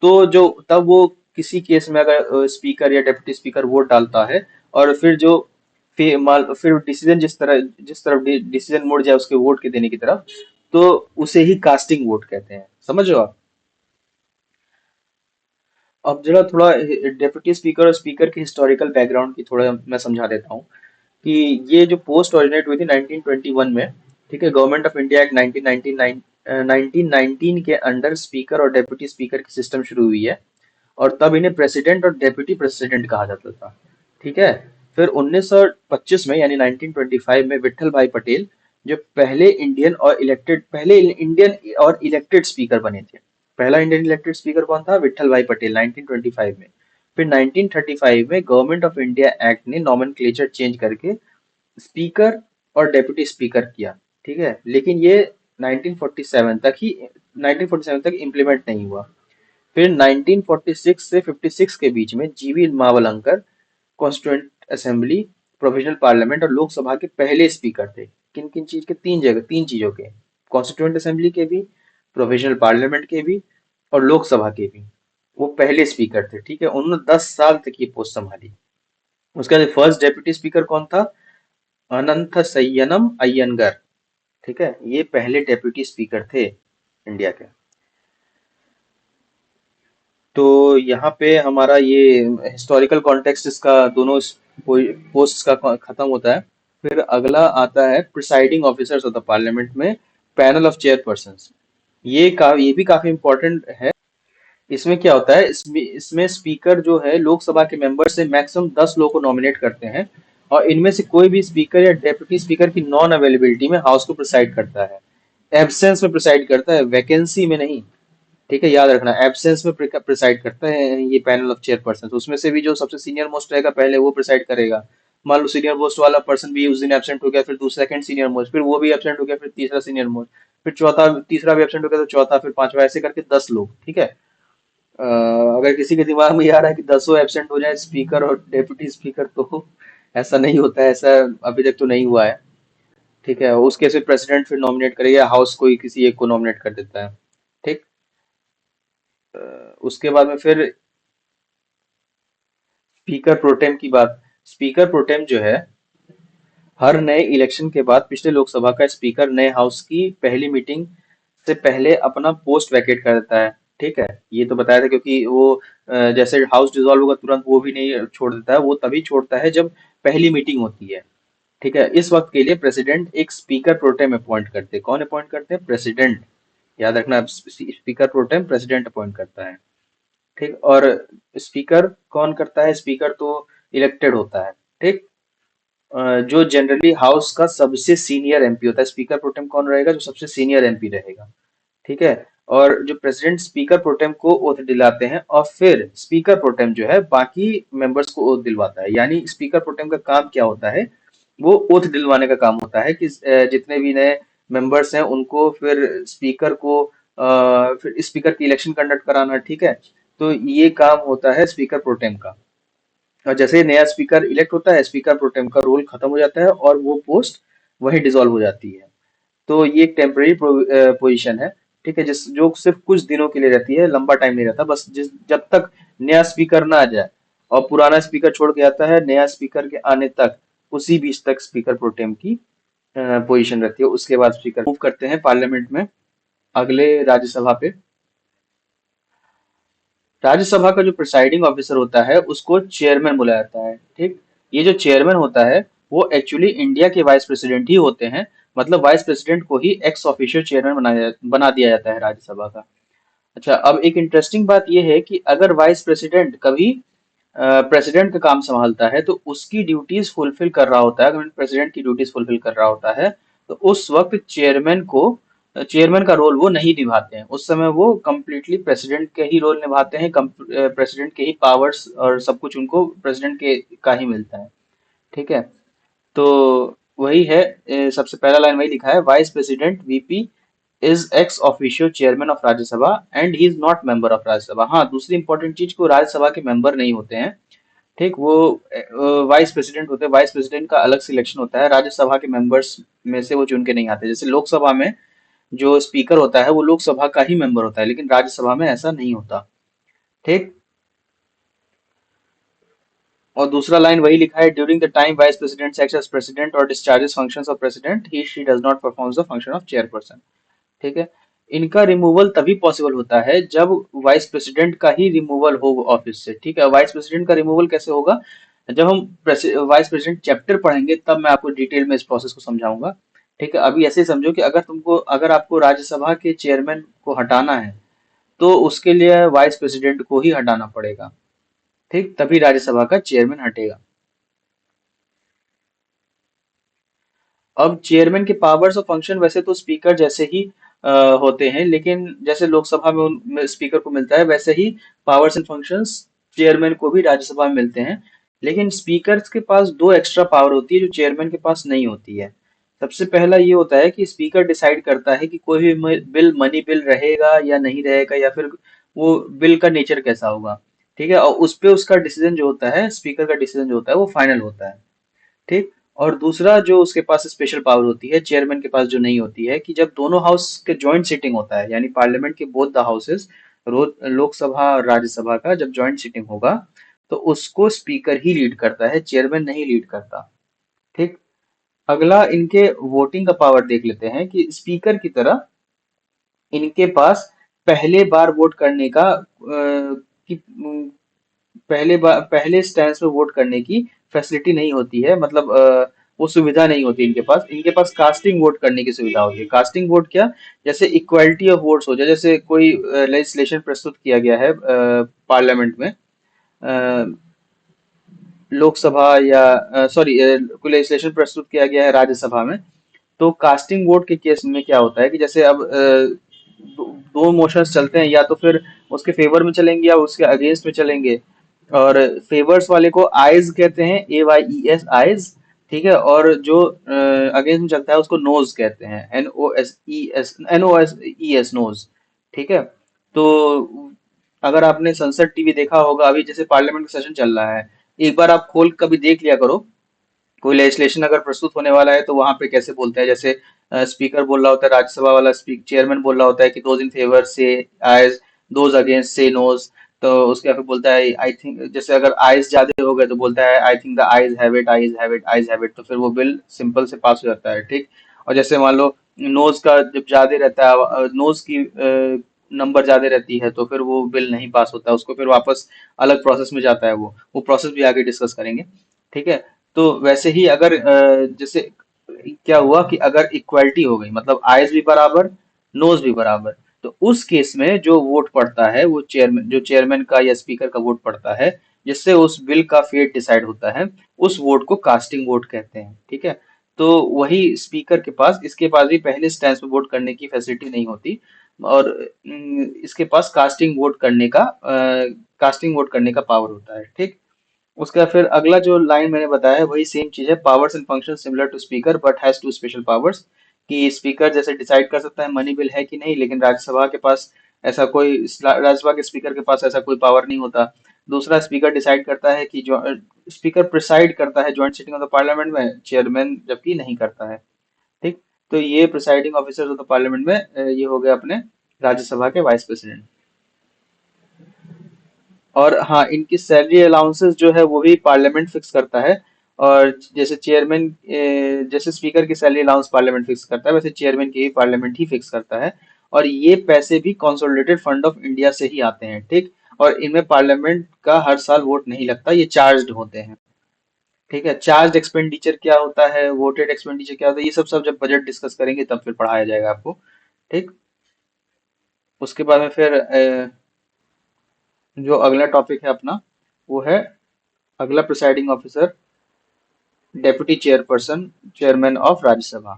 तो जो तब वो किसी केस में अगर स्पीकर या डेप्यूटी स्पीकर वोट डालता है, और फिर डिसीजन जिस तरफ डिसीजन मुड़ जाए उसके वोट के देने की तरफ, तो उसे ही कास्टिंग वोट कहते हैं। समझ रहे हो आप? अब जरा थोड़ा डेप्यूटी स्पीकर और स्पीकर के हिस्टोरिकल बैकग्राउंड की थोड़ा मैं समझा देता हूँ कि ये जो पोस्ट ओरिजिनेट हुई थी 1921 में। ठीक है। गवर्नमेंट ऑफ इंडिया एक्ट 1919 के अंडर स्पीकर और डेप्यूटी स्पीकर की सिस्टम शुरू हुई है, और तब इन्हें प्रेसिडेंट और डेप्यूटी प्रेसिडेंट कहा जाता था। ठीक है। फिर 1925 में यानी 1925 में विट्ठल भाई पटेल जो पहले इंडियन और इलेक्टेड स्पीकर बने थे। पहला इंडियन इलेक्टेड स्पीकर कौन था? विट्ठल भाई पटेल, 1925 में। फिर 1935 में गवर्नमेंट ऑफ इंडिया एक्ट ने नॉमेनक्लेचर चेंज करके स्पीकर और डेप्यूटी स्पीकर किया। ठीक है। लेकिन ये 1947 तक इम्प्लीमेंट नहीं हुआ। फिर 1946 से 56 के बीच में जीवी Mavalankar constituent assembly, provisional parliament और लोकसभा के पहले स्पीकर थे। किन किन चीज के? तीन चीजों के, कॉन्स्टिट्यूएंट असेंबली के भी, प्रोविजनल पार्लियामेंट के भी, और लोकसभा के भी। वो पहले स्पीकर थे। ठीक है। उन्होंने 10 साल तक ये पोस्ट संभाली। उसके बाद फर्स्ट डेप्यूटी स्पीकर कौन था? अनंत सय्यनम अय्यंगर। ठीक है, ये पहले डेप्यूटी स्पीकर थे इंडिया के। तो यहाँ पे हमारा ये हिस्टोरिकल कॉन्टेक्स्ट इसका दोनों पोस्ट का खत्म होता है। फिर अगला आता है presiding officers of the parliament में पैनल ऑफ चेयरपर्सन्स। ये भी काफी इंपॉर्टेंट है। इसमें क्या होता है, इसमें स्पीकर जो है लोकसभा के मेंबर से मैक्सिमम 10 लोग को नॉमिनेट करते हैं, और इनमें से कोई भी स्पीकर या डेप्यूटी स्पीकर की नॉन अवेलेबिलिटी में हाउस को प्रिसाइड करता है। एब्सेंस में प्रिसाइड करता है, वैकेंसी में नहीं। ठीक है, याद रखना, एब्सेंस में प्रिसाइड करता है ये पैनल ऑफ चेयरपर्सन। उसमें से भी जो सबसे सीनियर मोस्ट रहेगा पहले वो प्रिसाइड करेगा। मान लो सीनियर मोस्ट वाला पर्सन भी उस दिन एब्सेंट हो गया, फिर दूसरा सेकंड सीनियर मोस्ट, फिर वो भी एब्सेंट हो गया, फिर तीसरा सीनियर मोस्ट, फिर चौथा, तीसरा भी एब्सेंट हो गया तो चौथा, फिर पांचवा, ऐसे करके 10 लोग। ठीक है। अगर किसी के दिमाग में ये आ रहा है कि 10 एब्सेंट हो जाए स्पीकर और डेप्यूटी स्पीकर, तो ऐसा नहीं होता है, ऐसा अभी तक तो नहीं हुआ है। ठीक है, उस केस में प्रेसिडेंट फिर नॉमिनेट करेगा, हाउस कोई किसी एक को नॉमिनेट कर देता है। ठीक। उसके बाद में फिर स्पीकर प्रोटेम की बात। स्पीकर प्रोटेम जो है, हर नए इलेक्शन के बाद पिछले लोकसभा का स्पीकर नए हाउस की पहली मीटिंग से पहले अपना पोस्ट वैकेट कर देता है। ठीक है, ये तो बताया था, क्योंकि वो जैसे हाउस डिसॉल्व होगा तुरंत वो भी नहीं छोड़ देता है, वो तभी छोड़ता है जब पहली मीटिंग होती है। ठीक है, इस वक्त के लिए प्रेसिडेंट एक स्पीकर प्रोटेम अपॉइंट करते हैं। कौन अपॉइंट करते हैं? प्रेसिडेंट। याद रखना, स्पीकर प्रोटेम प्रेसिडेंट अपॉइंट करता है। ठीक। और स्पीकर कौन करता है? स्पीकर तो इलेक्टेड होता है। ठीक। जो जनरली हाउस का सबसे सीनियर एमपी होता है। स्पीकर प्रोटेम कौन रहेगा? जो सबसे सीनियर एमपी रहेगा। ठीक है। और जो प्रेसिडेंट स्पीकर प्रोटेम को ओथ दिलाते हैं, और फिर स्पीकर प्रोटेम जो है बाकी मेंबर्स को ओथ दिलवाता है। यानी स्पीकर प्रोटेम का काम क्या होता है? वो ओथ दिलवाने का काम होता है कि जितने भी नए मेंबर्स हैं उनको फिर स्पीकर को फिर स्पीकर की इलेक्शन कंडक्ट कराना। ठीक है, तो ये काम होता है स्पीकर प्रोटेम का। और जैसे ही नया स्पीकर इलेक्ट होता है, स्पीकर प्रोटेम का रोल खत्म हो जाता है और वो पोस्ट वही डिसॉल्व हो जाती है। तो ये एक टेम्पररी पोजीशन है। ठीक है, जिस जो सिर्फ कुछ दिनों के लिए रहती है, लंबा टाइम नहीं रहता। बस जिस जब तक नया स्पीकर ना आ जाए और पुराना स्पीकर छोड़ के आता है, नया स्पीकर के आने तक उसी बीच तक स्पीकर प्रोटेम की पोजीशन रहती है। उसके बाद स्पीकर मूव करते हैं पार्लियामेंट में अगले राज्यसभा पे। राज्यसभा का जो प्रिसाइडिंग ऑफिसर होता है उसको चेयरमैन बुलाया जाता है। ठीक। ये जो चेयरमैन होता है वो एक्चुअली इंडिया के वाइस प्रेसिडेंट ही होते हैं। मतलब वाइस प्रेसिडेंट को ही एक्स ऑफिशियो चेयरमैन बना दिया जाता है राज्यसभा का। अच्छा, अब एक इंटरेस्टिंग बात यह है कि अगर वाइस प्रेसिडेंट कभी प्रेसिडेंट का काम संभालता है तो उसकी ड्यूटीज फुलफिल कर रहा होता है, अगर प्रेसिडेंट की ड्यूटीज फुलफिल कर रहा होता है, तो उस वक्त चेयरमैन का रोल वो नहीं निभाते हैं। उस समय वो कंप्लीटली प्रेसिडेंट के ही रोल निभाते हैं। प्रेसिडेंट के ही पावर्स और सब कुछ उनको प्रेसिडेंट के का ही मिलता है। ठीक है। तो वही है, सबसे पहला लाइन वही लिखा है, vice president VP is ex officio chairman of Rajya Sabha and he is not member of Rajya Sabha. हाँ, दूसरी इंपॉर्टेंट चीज को राज्यसभा के मेंबर नहीं होते हैं। ठीक। वो वाइस प्रेसिडेंट होते हैं। वाइस प्रेसिडेंट का अलग सिलेक्शन होता है, राज्यसभा के मेंबर्स में से वो चुन के नहीं आते। जैसे लोकसभा में जो स्पीकर होता है वो लोकसभा का ही मेंबर होता है, लेकिन राज्यसभा में ऐसा नहीं होता। ठीक। और दूसरा लाइन वही लिखा है, during the time vice president acts as president और discharges functions of president, he she does not perform the function of chairperson. ठीक है। इनका रिमूवल तभी पॉसिबल होता है जब वाइस प्रेसिडेंट का ही रिमूवल हो ऑफिस से। ठीक है, वाइस प्रेसिडेंट का रिमूवल कैसे होगा? जब हम वाइस प्रेसिडेंट चैप्टर पढ़ेंगे तब मैं आपको डिटेल में इस प्रोसेस को समझाऊंगा। ठीक है, अभी ऐसे ही समझो कि अगर आपको राज्यसभा के चेयरमैन को हटाना है तो उसके लिए वाइस प्रेसिडेंट को ही हटाना पड़ेगा। ठीक, तभी राज्यसभा का चेयरमैन हटेगा। अब चेयरमैन के पावर्स और फंक्शन वैसे तो स्पीकर जैसे ही अ, होते हैं, लेकिन जैसे लोकसभा में स्पीकर को मिलता है वैसे ही पावर्स एंड फंक्शंस चेयरमैन को भी राज्यसभा में मिलते हैं। लेकिन स्पीकर के पास दो एक्स्ट्रा पावर होती है जो चेयरमैन के पास नहीं होती है। सबसे पहला ये होता है कि स्पीकर डिसाइड करता है कि कोई भी बिल मनी बिल रहेगा या नहीं रहेगा, या फिर वो बिल का नेचर कैसा होगा। ठीक है, और उस पे उसका डिसीजन जो होता है, स्पीकर का डिसीजन जो होता है वो फाइनल होता है। ठीक। और दूसरा जो उसके पास स्पेशल पावर होती है चेयरमैन के पास जो नहीं होती है, कि जब दोनों हाउस के जॉइंट सिटिंग होता है, यानी पार्लियामेंट के बोथ द हाउसेस, लोकसभा और राज्यसभा का जब जॉइंट सिटिंग होगा, तो उसको स्पीकर ही लीड करता है, चेयरमैन नहीं लीड करता। ठीक। अगला इनके वोटिंग का पावर देख लेते हैं कि स्पीकर की तरह इनके पास पहले बार वोट करने का पहले बार पहले स्टैंड में वोट करने की फैसिलिटी नहीं होती है, मतलब वो सुविधा नहीं होती इनके पास कास्टिंग वोट करने की सुविधा होती है। कास्टिंग वोट क्या, जैसे इक्वालिटी ऑफ वोट्स हो जाए, जैसे कोई लेजिस्लेशन प्रस्तुत किया गया है पार्लियामेंट में, लोकसभा या सॉरी कोई लेजिस्लेशन प्रस्तुत किया गया है राज्यसभा में, तो कास्टिंग वोट के केस में क्या होता है कि जैसे अब दो मोशंस चलते हैं, या तो फिर उसके फेवर में चलेंगे या उसके अगेंस्ट में चलेंगे। और फेवर्स वाले को आइज कहते हैं, AYES आइज, ठीक है। और जो अगेंस्ट में चलता है उसको नोज कहते हैं, NOSES नोज, ठीक है। तो अगर आपने संसद टीवी देखा होगा, अभी जैसे पार्लियामेंट का सेशन चल रहा है, एक बार आप खोल कभी देख लिया करो, कोई लेजिस्लेशन अगर प्रस्तुत होने वाला है तो वहां पे कैसे बोलते हैं, जैसे स्पीकर बोल रहा होता है, राज्यसभा वाला स्पीक चेयरमैन बोल रहा होता है कि दोज इन फेवर से आयज, दोज अगेंस्ट से नोज। तो उसके फिर बोलता है आई थिंक, जैसे अगर आइज ज्यादा हो गए तो बोलता है I think the eyes have it, eyes have it, eyes have it, तो फिर वो बिल सिंपल से पास हो जाता है, ठीक। और जैसे मान लो नोज का जब ज्यादा रहता है, नोज की नंबर ज्यादा रहती है, तो फिर वो बिल नहीं पास होता, उसको फिर वापस अलग प्रोसेस में जाता है, वो प्रोसेस भी आगे डिस्कस करेंगे, ठीक है। तो वैसे ही अगर जैसे क्या हुआ कि अगर इक्वालिटी हो गई, मतलब आयज भी बराबर, नोज भी बराबर, तो उस केस में जो वोट पड़ता है वो चेयरमैन का या स्पीकर का वोट पड़ता है, जिससे उस बिल का फेट डिसाइड होता है, उस वोट को कास्टिंग वोट कहते हैं, ठीक है। तो वही स्पीकर के पास, इसके पास भी पहले स्टैंड पे वोट करने की फैसिलिटी नहीं होती, और इसके पास कास्टिंग वोट करने का पावर होता है, ठीक। उसका फिर अगला जो लाइन मैंने बताया है वही सेम चीज है, powers and function similar to speaker but has two special powers, कि स्पीकर जैसे डिसाइड कर सकता है मनी बिल है कि नहीं, लेकिन राज्यसभा के पास ऐसा कोई राज्यसभा के स्पीकर के पास ऐसा कोई पावर नहीं होता। दूसरा, स्पीकर डिसाइड करता है कि जो स्पीकर प्रिसाइड करता है joint sitting of the parliament में, चेयरमैन जबकि नहीं करता है, ठीक। तो ये presiding officer of the parliament में ये हो गया अपने राज्यसभा के वाइस प्रेसिडेंट। और हाँ, इनकी सैलरी अलाउंसेस जो है वो भी पार्लियामेंट फिक्स करता है। और जैसे जैसे स्पीकर की सैलरी अलाउंस पार्लियामेंट फिक्स करता है, वैसे चेयरमैन की भी पार्लियामेंट ही फिक्स करता है। और ये पैसे भी कंसोलिडेटेड फंड ऑफ इंडिया से ही आते हैं, ठीक। और इनमें पार्लियामेंट का हर साल वोट नहीं लगता, ये चार्ज होते हैं, ठीक है। चार्ज एक्सपेंडिचर क्या होता है, वोटेड एक्सपेंडिचर क्या होता है, ये सब जब बजट डिस्कस करेंगे तब फिर पढ़ाया जाएगा आपको, ठीक। उसके बाद में फिर जो अगला टॉपिक है अपना, वो है अगला presiding officer, deputy chairperson, chairman of Rajya Sabha,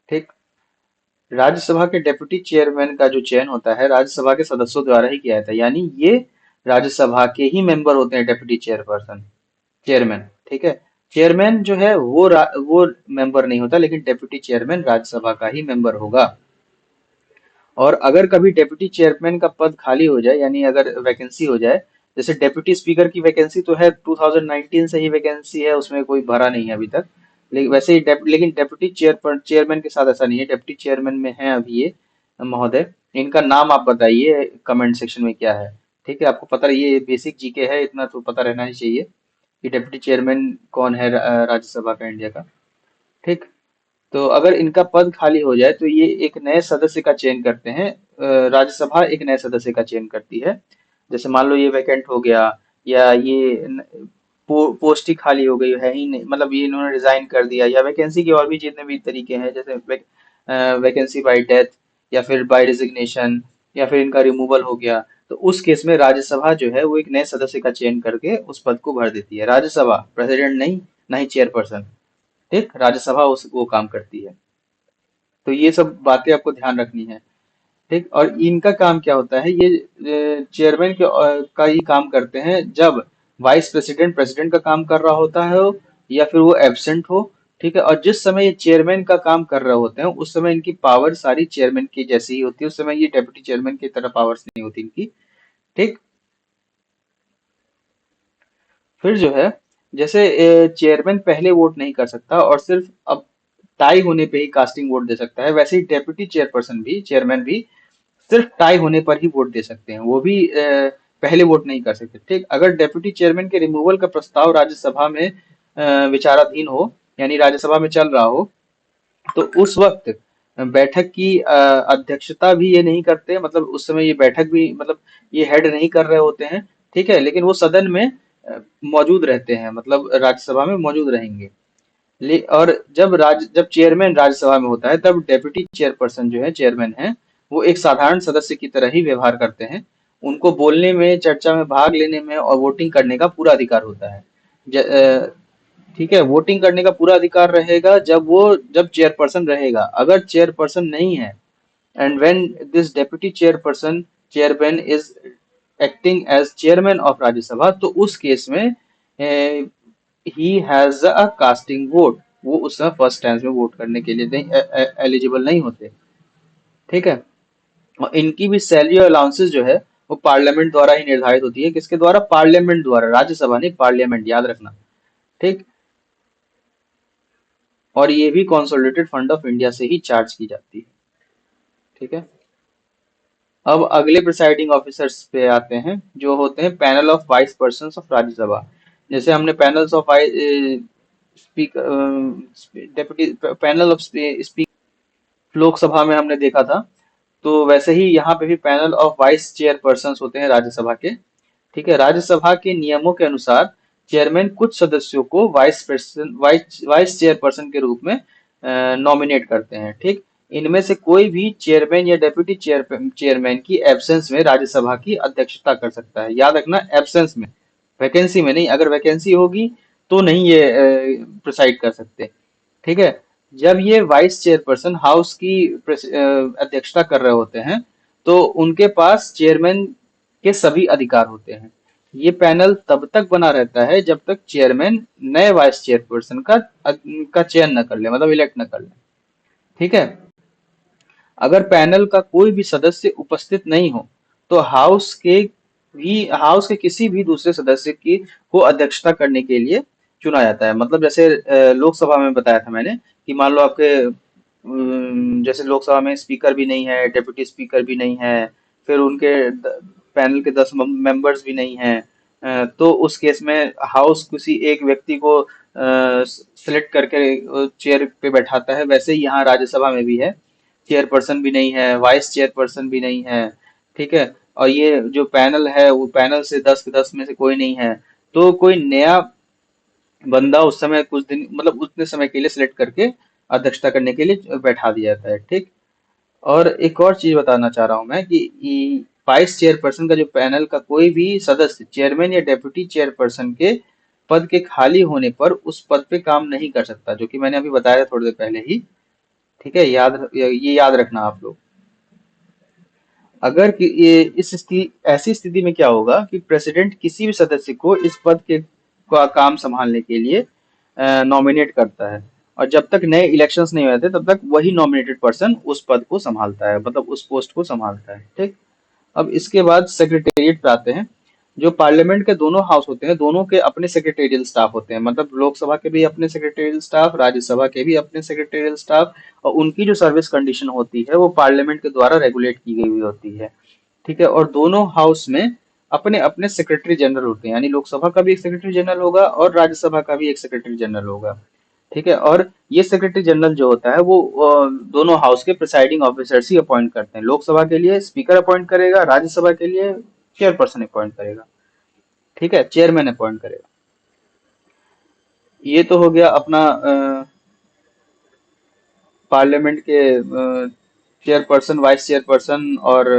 ठीक। राज्यसभा के डेप्यूटी चेयरमैन का जो चयन होता है राज्यसभा के सदस्यों द्वारा ही किया जाता है, यानी ये राज्यसभा के ही मेंबर होते हैं, डेप्यूटी चेयरपर्सन, चेयरमैन, ठीक है। चेयरमैन जो है वो मेंबर नहीं होता, लेकिन डेप्यूटी चेयरमैन राज्यसभा का ही मेंबर होगा। और अगर कभी डेप्यूटी चेयरमैन का पद खाली हो जाए, यानी अगर वैकेंसी हो जाए, जैसे डेप्यूटी स्पीकर की वैकेंसी तो है 2019 से ही वैकेंसी है, उसमें कोई भरा नहीं है अभी तक। लेकिन वैसे ही लेकिन डेप्यूटी चेयरमैन के साथ ऐसा नहीं है, डेप्यूटी चेयरमैन में है अभी ये महोदय। इनका नाम आप बताइए कमेंट सेक्शन में क्या है, ठीक है। आपको पता, ये बेसिक जीके है, इतना तो पता रहना ही चाहिए कि डेप्यूटी चेयरमैन कौन है राज्यसभा का, इंडिया का, ठीक। तो अगर इनका पद खाली हो जाए तो ये एक नए सदस्य का चयन करते हैं, राज्यसभा एक नए सदस्य का चयन करती है। जैसे मान लो ये वैकेंट हो गया, या ये पोस्ट ही खाली हो गई है ही नहीं, मतलब ये इन्होंने रिजाइन कर दिया, या वैकेंसी के और भी जितने भी तरीके हैं, जैसे वैकेंसी बाय डेथ, या फिर बाय रिजिग्नेशन, या फिर इनका रिमूवल हो गया, तो उस केस में राज्यसभा जो है वो एक नए सदस्य का चयन करके उस पद को भर देती है, राज्यसभा, प्रेसिडेंट नहीं, ना ही चेयरपर्सन, ठीक। राज्यसभा उस वो काम करती है। तो ये सब बातें आपको ध्यान रखनी है, ठीक। और इनका काम क्या होता है, ये चेयरमैन का ही काम करते हैं जब वाइस प्रेसिडेंट प्रेसिडेंट का काम कर रहा होता है हो, या फिर वो एब्सेंट हो, ठीक है। और जिस समय ये चेयरमैन का काम कर रहे होते हैं उस समय इनकी पावर सारी चेयरमैन की जैसी ही होती है, उस समय ये डेप्यूटी चेयरमैन की तरह पावर्स नहीं होती इनकी, ठीक। फिर जो है, जैसे चेयरमैन पहले वोट नहीं कर सकता और सिर्फ अब टाई होने पे ही कास्टिंग वोट दे सकता है, वैसे ही डेप्यूटी चेयरपर्सन भी, चेयरमैन भी सिर्फ टाई होने पर ही वोट दे सकते हैं, वो भी पहले वोट नहीं कर सकते, ठीक। अगर डेप्यूटी चेयरमैन के रिमूवल का प्रस्ताव राज्यसभा में विचाराधीन हो, यानी राज्यसभा में चल रहा हो, तो उस वक्त बैठक की अध्यक्षता भी ये नहीं करते, मतलब उस समय ये बैठक भी, मतलब ये हेड नहीं कर रहे होते हैं। ठीक है, लेकिन वो सदन में मौजूद रहते हैं, मतलब राज्यसभा में मौजूद रहेंगे। और जब चेयरमैन राज्यसभा में होता है, तब डेप्यूटी चेयरपर्सन जो है, चेयरमैन है, वो एक साधारण सदस्य की तरह ही व्यवहार करते हैं। उनको बोलने में, चर्चा में भाग लेने में और वोटिंग करने का पूरा अधिकार होता है। ठीक है, वोटिंग करने का पूरा अधिकार रहेगा जब चेयरपर्सन रहेगा। अगर चेयरपर्सन नहीं है, and when this deputy chairperson, chairman is acting as chairman of Rajya Sabha, तो उस केस में he has a casting vote. वो उस समय फर्स्ट टाइम में वोट करने के लिए नहीं एलिजिबल नहीं होते। ठीक है, और इनकी भी सैलरी और अलाउंसेस जो है, वो पार्लियामेंट द्वारा ही निर्धारित होती है। किसके द्वारा? पार्लियामेंट द्वारा, राज्यसभा नहीं, पार्लियामेंट, याद रखना। ठीक, और ये भी कंसोलिडेटेड फंड ऑफ इंडिया से ही चार्ज की जाती है। ठीक है, अब अगले प्रिसाइडिंग ऑफिसर्स पे आते हैं, जो होते हैं panel of wise person of Rajya Sabha. जैसे हमने panels of speaker, deputy panel of speaker Lok Sabha में हमने देखा था, तो वैसे ही यहाँ पे भी पैनल ऑफ वाइस चेयरपर्सन होते हैं राज्यसभा के। ठीक है, राज्यसभा के नियमों के अनुसार चेयरमैन कुछ सदस्यों को वाइस चेयरपर्सन के रूप में नॉमिनेट करते हैं। ठीक, इनमें से कोई भी चेयरमैन या डेप्यूटी चेयरमैन की एब्सेंस में राज्यसभा की अध्यक्षता कर सकता है। याद रखना, एब्सेंस में, वैकेंसी में नहीं। अगर वैकेंसी होगी तो नहीं ये प्रिसाइड कर सकते। ठीक है, जब ये वाइस चेयरपर्सन हाउस की अध्यक्षता कर रहे होते हैं, तो उनके पास चेयरमैन के सभी अधिकार होते हैं। ये पैनल तब तक बना रहता है जब तक चेयरमैन नए वाइस चेयरपर्सन का चयन न कर ले, मतलब इलेक्ट न कर ले। ठीक है, अगर पैनल का कोई भी सदस्य उपस्थित नहीं हो, तो हाउस के किसी भी दूसरे सदस्य की को अध्यक्षता करने के लिए चुना जाता है। मतलब जैसे लोकसभा में बताया था मैंने कि मान लो आपके जैसे लोकसभा में स्पीकर भी नहीं है, डेप्यूटी स्पीकर भी नहीं है, फिर उनके पैनल के 10 मेंबर्स भी नहीं है, तो उस केस में हाउस किसी एक व्यक्ति को सिलेक्ट करके चेयर पे बैठाता है। वैसे ही यहाँ राज्यसभा में भी है, चेयरपर्सन भी नहीं है, वाइस चेयरपर्सन भी नहीं है। ठीक है, और ये जो पैनल है, वो पैनल से 10 के 10 में से कोई नहीं है, तो कोई नया बंदा उस समय कुछ दिन, मतलब उतने समय के लिए सिलेक्ट करके अध्यक्षता करने के लिए बैठा दिया जाता है। ठीक, और एक और चीज बताना चाह रहा हूं मैं कि वाइस चेयरपर्सन का जो पैनल का कोई भी सदस्य चेयरमैन या डेप्यूटी चेयरपर्सन के पद के खाली होने पर उस पद पे काम नहीं कर सकता, जो कि मैंने अभी बताया थोड़ी देर पहले ही। ठीक है, ये याद रखना आप लोग। अगर कि ये ऐसी स्थिति में क्या होगा कि प्रेसिडेंट किसी भी सदस्य को इस पद के का काम संभालने के लिए नॉमिनेट करता है, और जब तक नए इलेक्शंस नहीं होते तब तक वही नॉमिनेटेड पर्सन उस पद को संभालता है, मतलब उस पोस्ट को संभालता है। ठीक, अब इसके बाद सेक्रेटेरिएट पे आते हैं। जो पार्लियामेंट के दोनों हाउस होते हैं, दोनों के अपने सेक्रेटेरियल स्टाफ होते हैं, मतलब लोकसभा के भी अपने सेक्रेटेरियल स्टाफ, राज्यसभा के भी अपने सेक्रेटेरियल स्टाफ, और उनकी जो सर्विस कंडीशन होती है वो पार्लियामेंट के द्वारा रेगुलेट की गई हुई होती है। ठीक है, और दोनों हाउस में अपने अपने सेक्रेटरी जनरल होते हैं, यानी लोकसभा का भी एक सेक्रेटरी जनरल होगा और राज्यसभा का भी एक सेक्रेटरी जनरल होगा। ठीक है, और ये सेक्रेटरी जनरल जो होता है वो दोनों हाउस के प्रिसाइडिंग ऑफिसर्स ही अपॉइंट करते हैं। लोकसभा के लिए स्पीकर अपॉइंट करेगा, राज्यसभा के लिए चेयरपर्सन अपॉइंट करेगा। ठीक है, चेयरमैन अपॉइंट करेगा। ये तो हो गया अपना पार्लियामेंट के चेयरपर्सन, वाइस चेयरपर्सन और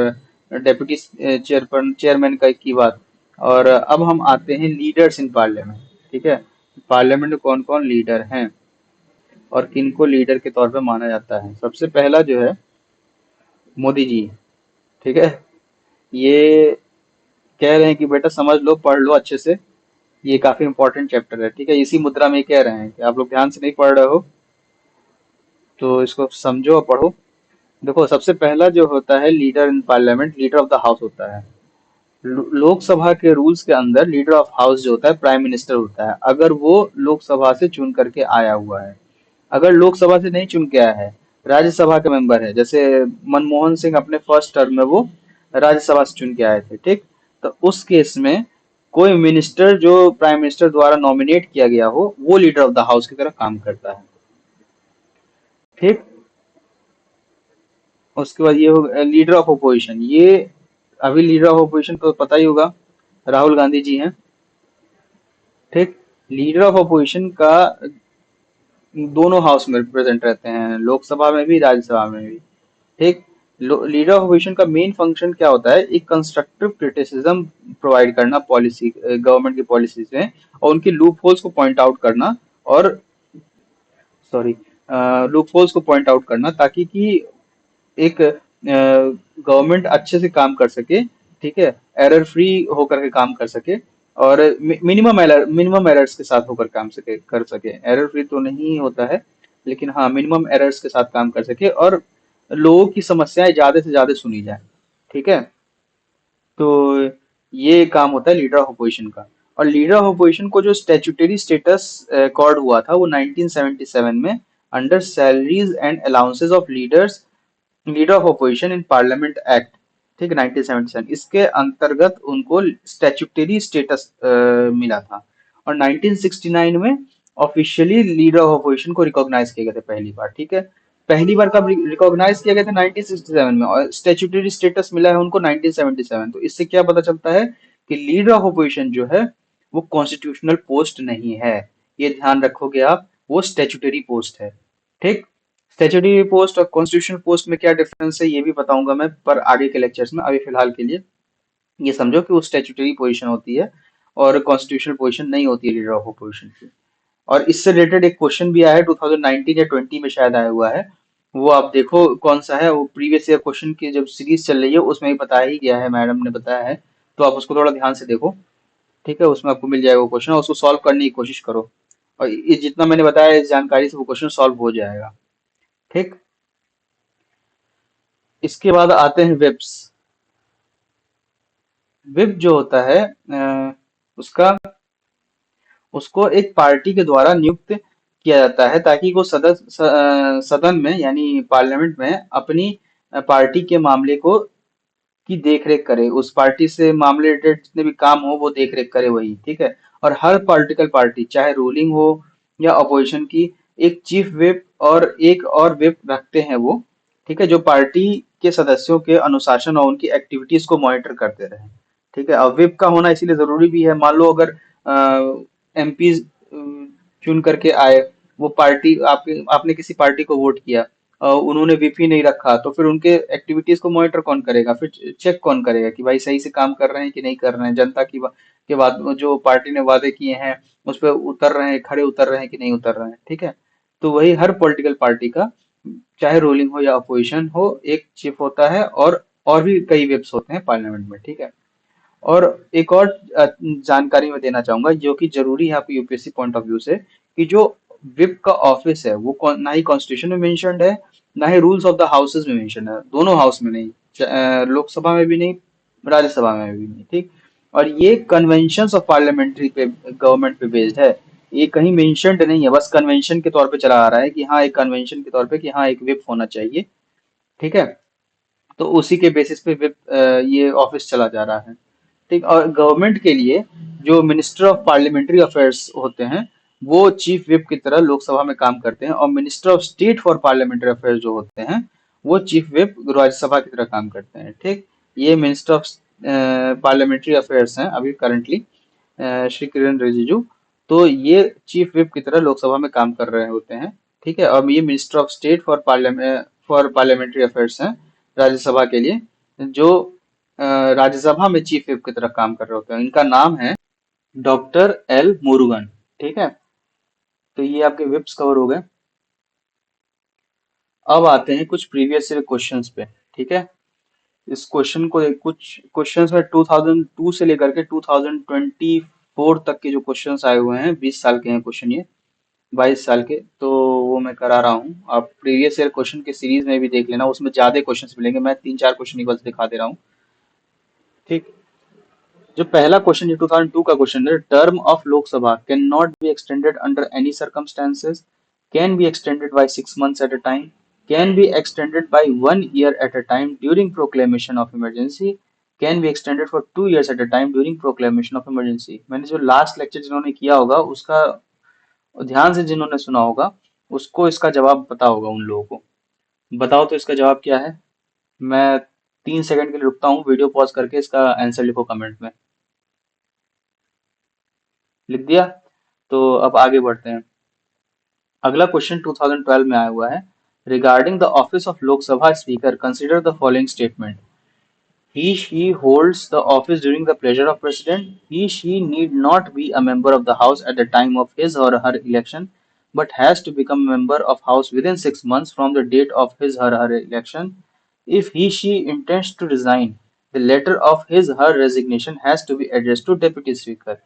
डेप्यूटी चेयरमैन का की बात। और अब हम आते हैं लीडर्स इन पार्लियामेंट। ठीक है, पार्लियामेंट में कौन कौन लीडर हैं और किनको लीडर के तौर पे माना जाता है। सबसे पहला जो है, मोदी जी। ठीक है, ये कह रहे हैं कि बेटा समझ लो, पढ़ लो अच्छे से, ये काफी इंपॉर्टेंट चैप्टर है। ठीक है, इसी मुद्रा में ये कह रहे हैं कि आप लोग ध्यान से नहीं पढ़ रहे हो, तो इसको समझो और पढ़ो। देखो, सबसे पहला जो होता है leader in parliament, leader of the house होता है। लोकसभा के रूल्स के अंदर लीडर ऑफ हाउस जो होता है प्राइम मिनिस्टर होता है, अगर वो लोकसभा से चुन करके आया हुआ है। अगर लोकसभा से नहीं चुन के आया है, राज्यसभा के मेंबर है, जैसे मनमोहन सिंह अपने फर्स्ट टर्म में वो राज्यसभा से चुन के आए थे। ठीक, तो उस केस में कोई मिनिस्टर जो प्राइम मिनिस्टर द्वारा नॉमिनेट किया गया हो वो लीडर ऑफ द हाउस की तरह काम करता है। ठीक। उसके बाद ये हो लीडर ऑफ अपोजिशन। ये अभी लीडर ऑफ अपोजिशन तो पता ही होगा, राहुल गांधी जी हैं। ठीक। लीडर ऑफ अपोजिशन का दोनों हाउस में रिप्रेजेंट रहते हैं, लोकसभा में भी राज्यसभा में भी। ठीक। लीडर ऑफ अपोजिशन का मेन फंक्शन क्या होता है, एक कंस्ट्रक्टिव क्रिटिसिज्म प्रोवाइड करना पॉलिसी, गवर्नमेंट की पॉलिसीज में, और उनके लूप होल्स को पॉइंट आउट करना, और सॉरी, लूप होल्स को पॉइंट आउट करना, ताकि कि एक गवर्नमेंट अच्छे से काम कर सके। ठीक है। एरर फ्री होकर के काम कर सके, और मिनिमम एरर्स के साथ होकर काम सके कर सके। एरर फ्री तो नहीं होता है, लेकिन हाँ मिनिमम एरर्स के साथ काम कर सके, और लोगों की समस्याएं ज्यादा से ज्यादा सुनी जाए। ठीक है। तो ये काम होता है लीडर ऑफ अपोजिशन का। और लीडर ऑफ अपोजिशन को जो स्टैट्यूटरी स्टेटस अकॉर्ड हुआ था वो 1977 में, under salaries and allowances of leader of opposition in parliament act. ठीक है, 1977 इसके अंतर्गत उनको स्टैट्यूटरी स्टेटस मिला था। और 1969 में ऑफिशियली लीडर ऑफ अपोजिशन को रिकॉग्नाइज किया गया था पहली बार। ठीक है। पहली बार कब रिकॉग्नाइज किया गया था, 1967 में, और स्टैट्यूटरी स्टेटस मिला है उनको 1977। तो इससे क्या पता चलता है कि लीडर ऑफ अपोजिशन जो है वो कॉन्स्टिट्यूशनल पोस्ट नहीं है। ये ध्यान रखोगे आप, वो स्टैट्यूटरी पोस्ट है। ठीक। स्टैट्यूटरी पोस्ट और कॉन्स्टिट्यूशनल पोस्ट में क्या डिफरेंस है ये भी बताऊंगा मैं, पर आगे के लेक्चर्स में। अभी फिलहाल के लिए ये समझो कि वो स्टैट्यूटरी पोजीशन होती है और कॉन्स्टिट्यूशनल पोजीशन नहीं होती है लीडर ऑफ अपोजिशन की। और इससे रिलेटेड एक क्वेश्चन भी आया है 2019 या 20 में शायद आया हुआ है। वो आप देखो कौन सा है, वो प्रीवियस ईयर क्वेश्चन की जब सीरीज चल रही है उसमें ही बताया ही गया है, मैडम ने बताया है। तो आप उसको थोड़ा ध्यान से देखो। ठीक है। उसमें आपको मिल जाएगा वो क्वेश्चन, उसको सॉल्व करने की कोशिश करो। और ये जितना मैंने बताया इस जानकारी से वो क्वेश्चन सॉल्व हो जाएगा। ठीक। इसके बाद आते हैं विप्स। विप जो होता है उसका उसको एक पार्टी के द्वारा नियुक्त किया जाता है, ताकि वो सदन में यानी पार्लियामेंट में अपनी पार्टी के मामले को की देखरेख करे, उस पार्टी से मामले रिलेटेड जितने भी काम हो वो देखरेख करे वही। ठीक है। और हर पॉलिटिकल पार्टी चाहे रूलिंग हो या अपोजिशन की, एक चीफ विप और एक और विप रखते हैं वो। ठीक है। जो पार्टी के सदस्यों के अनुशासन और उनकी एक्टिविटीज को मॉनिटर करते रहे। ठीक है। अब विप का होना इसीलिए जरूरी भी है, मान लो अगर एमपी चुन करके आए, वो पार्टी आपके आपने किसी पार्टी को वोट किया, उन्होंने विप ही नहीं रखा, तो फिर उनके एक्टिविटीज को मॉनिटर कौन करेगा, फिर चेक कौन करेगा कि भाई सही से काम कर रहे हैं कि नहीं कर रहे हैं, जनता की के बाद जो पार्टी ने वादे किए हैं उस पर उतर रहे हैं, खड़े उतर रहे हैं कि नहीं उतर रहे हैं। ठीक है। तो वही हर पॉलिटिकल पार्टी का, चाहे रूलिंग हो या अपोजिशन हो, एक चीफ होता है, और भी कई विप्स होते हैं पार्लियामेंट में। ठीक है। और एक और जानकारी मैं देना चाहूंगा जो कि जरूरी है आपको यूपीएससी पॉइंट ऑफ व्यू से, कि जो विप का ऑफिस है वो ना ही कॉन्स्टिट्यूशन में मेंशन्ड है, ना ही रूल्स ऑफ द हाउसेज में मेंशन्ड है, दोनों हाउस में नहीं, लोकसभा में भी नहीं, राज्यसभा में भी नहीं। ठीक। और ये कन्वेंशन ऑफ पार्लियामेंट्री पे गवर्नमेंट पे बेस्ड है। ये कहीं मेंशन्ड नहीं है, बस कन्वेंशन के तौर पे चला आ रहा है कि हाँ एक कन्वेंशन के तौर पे कि हाँ एक विप होना चाहिए। ठीक है। तो उसी के बेसिस पे ये ऑफिस चला जा रहा है। ठीक। और गवर्नमेंट के लिए जो मिनिस्टर ऑफ पार्लियामेंट्री अफेयर्स होते हैं वो चीफ विप की तरह लोकसभा में काम करते हैं, और minister of state for parliamentary affairs जो होते हैं वो चीफ विप राज्यसभा की तरह काम करते हैं। ठीक। ये मिनिस्टर ऑफ पार्लियामेंट्री अफेयर्स हैं अभी करंटली, श्री किरण रिजिजू। तो ये चीफ विप की तरह लोकसभा में काम कर रहे होते हैं। ठीक है। और ये minister of state for parliamentary affairs हैं राज्यसभा के लिए, जो राज्यसभा में चीफ विप की तरह काम कर रहे होते हैं। इनका नाम है डॉक्टर एल मुरुगन। ठीक है। तो ये आपके विप्स कवर हो गए। अब आते हैं कुछ प्रीवियस ईयर क्वेश्चंस पे। ठीक है। इस क्वेश्चन को कुछ क्वेश्चंस में 2002 से लेकर के 2024 तक के जो क्वेश्चंस आए हुए हैं, 20 साल के हैं क्वेश्चन ये, 22 साल के, तो वो मैं करा रहा हूँ। आप प्रीवियस ईयर क्वेश्चन के सीरीज में भी देख लेना, उसमें ज्यादा क्वेश्चंस मिलेंगे, मैं 3-4 क्वेश्चन ही बस दिखा दे रहा हूँ। ठीक। जो पहला क्वेश्चन जो 2002 का क्वेश्चन है, term of Lok Sabha can not be extended under any circumstances, can be extended by 6 months at a time, can be extended by 1 year at a time during proclamation of emergency, can be extended for 2 years at a time during proclamation of emergency. मैंने जो last lecture जिन्होंने किया होगा उसका ध्यान से जिन्होंने सुना होगा उसको इसका जवाब पता होगा उन लोगों को। बताओ तो इसका जवाब क्या है। मैं 3 सेकंड के लिए रुकता हूँ, वीडियो पॉज करके इसका आंसर लिखो कमेंट में। लिख दिया? तो अब आगे बढ़ते हैं। अगला क्वेश्चन 2012 में आया हुआ है। Regarding the office of Lok Sabha speaker consider the following statement. He/she holds the office during the pleasure of President. He/she need not be a member of the House at the time of his or her election, but has to become a member of House within 6 months from the date of his or her election. If he/she intends to resign, the letter of his or her resignation has to be addressed to Deputy Speaker.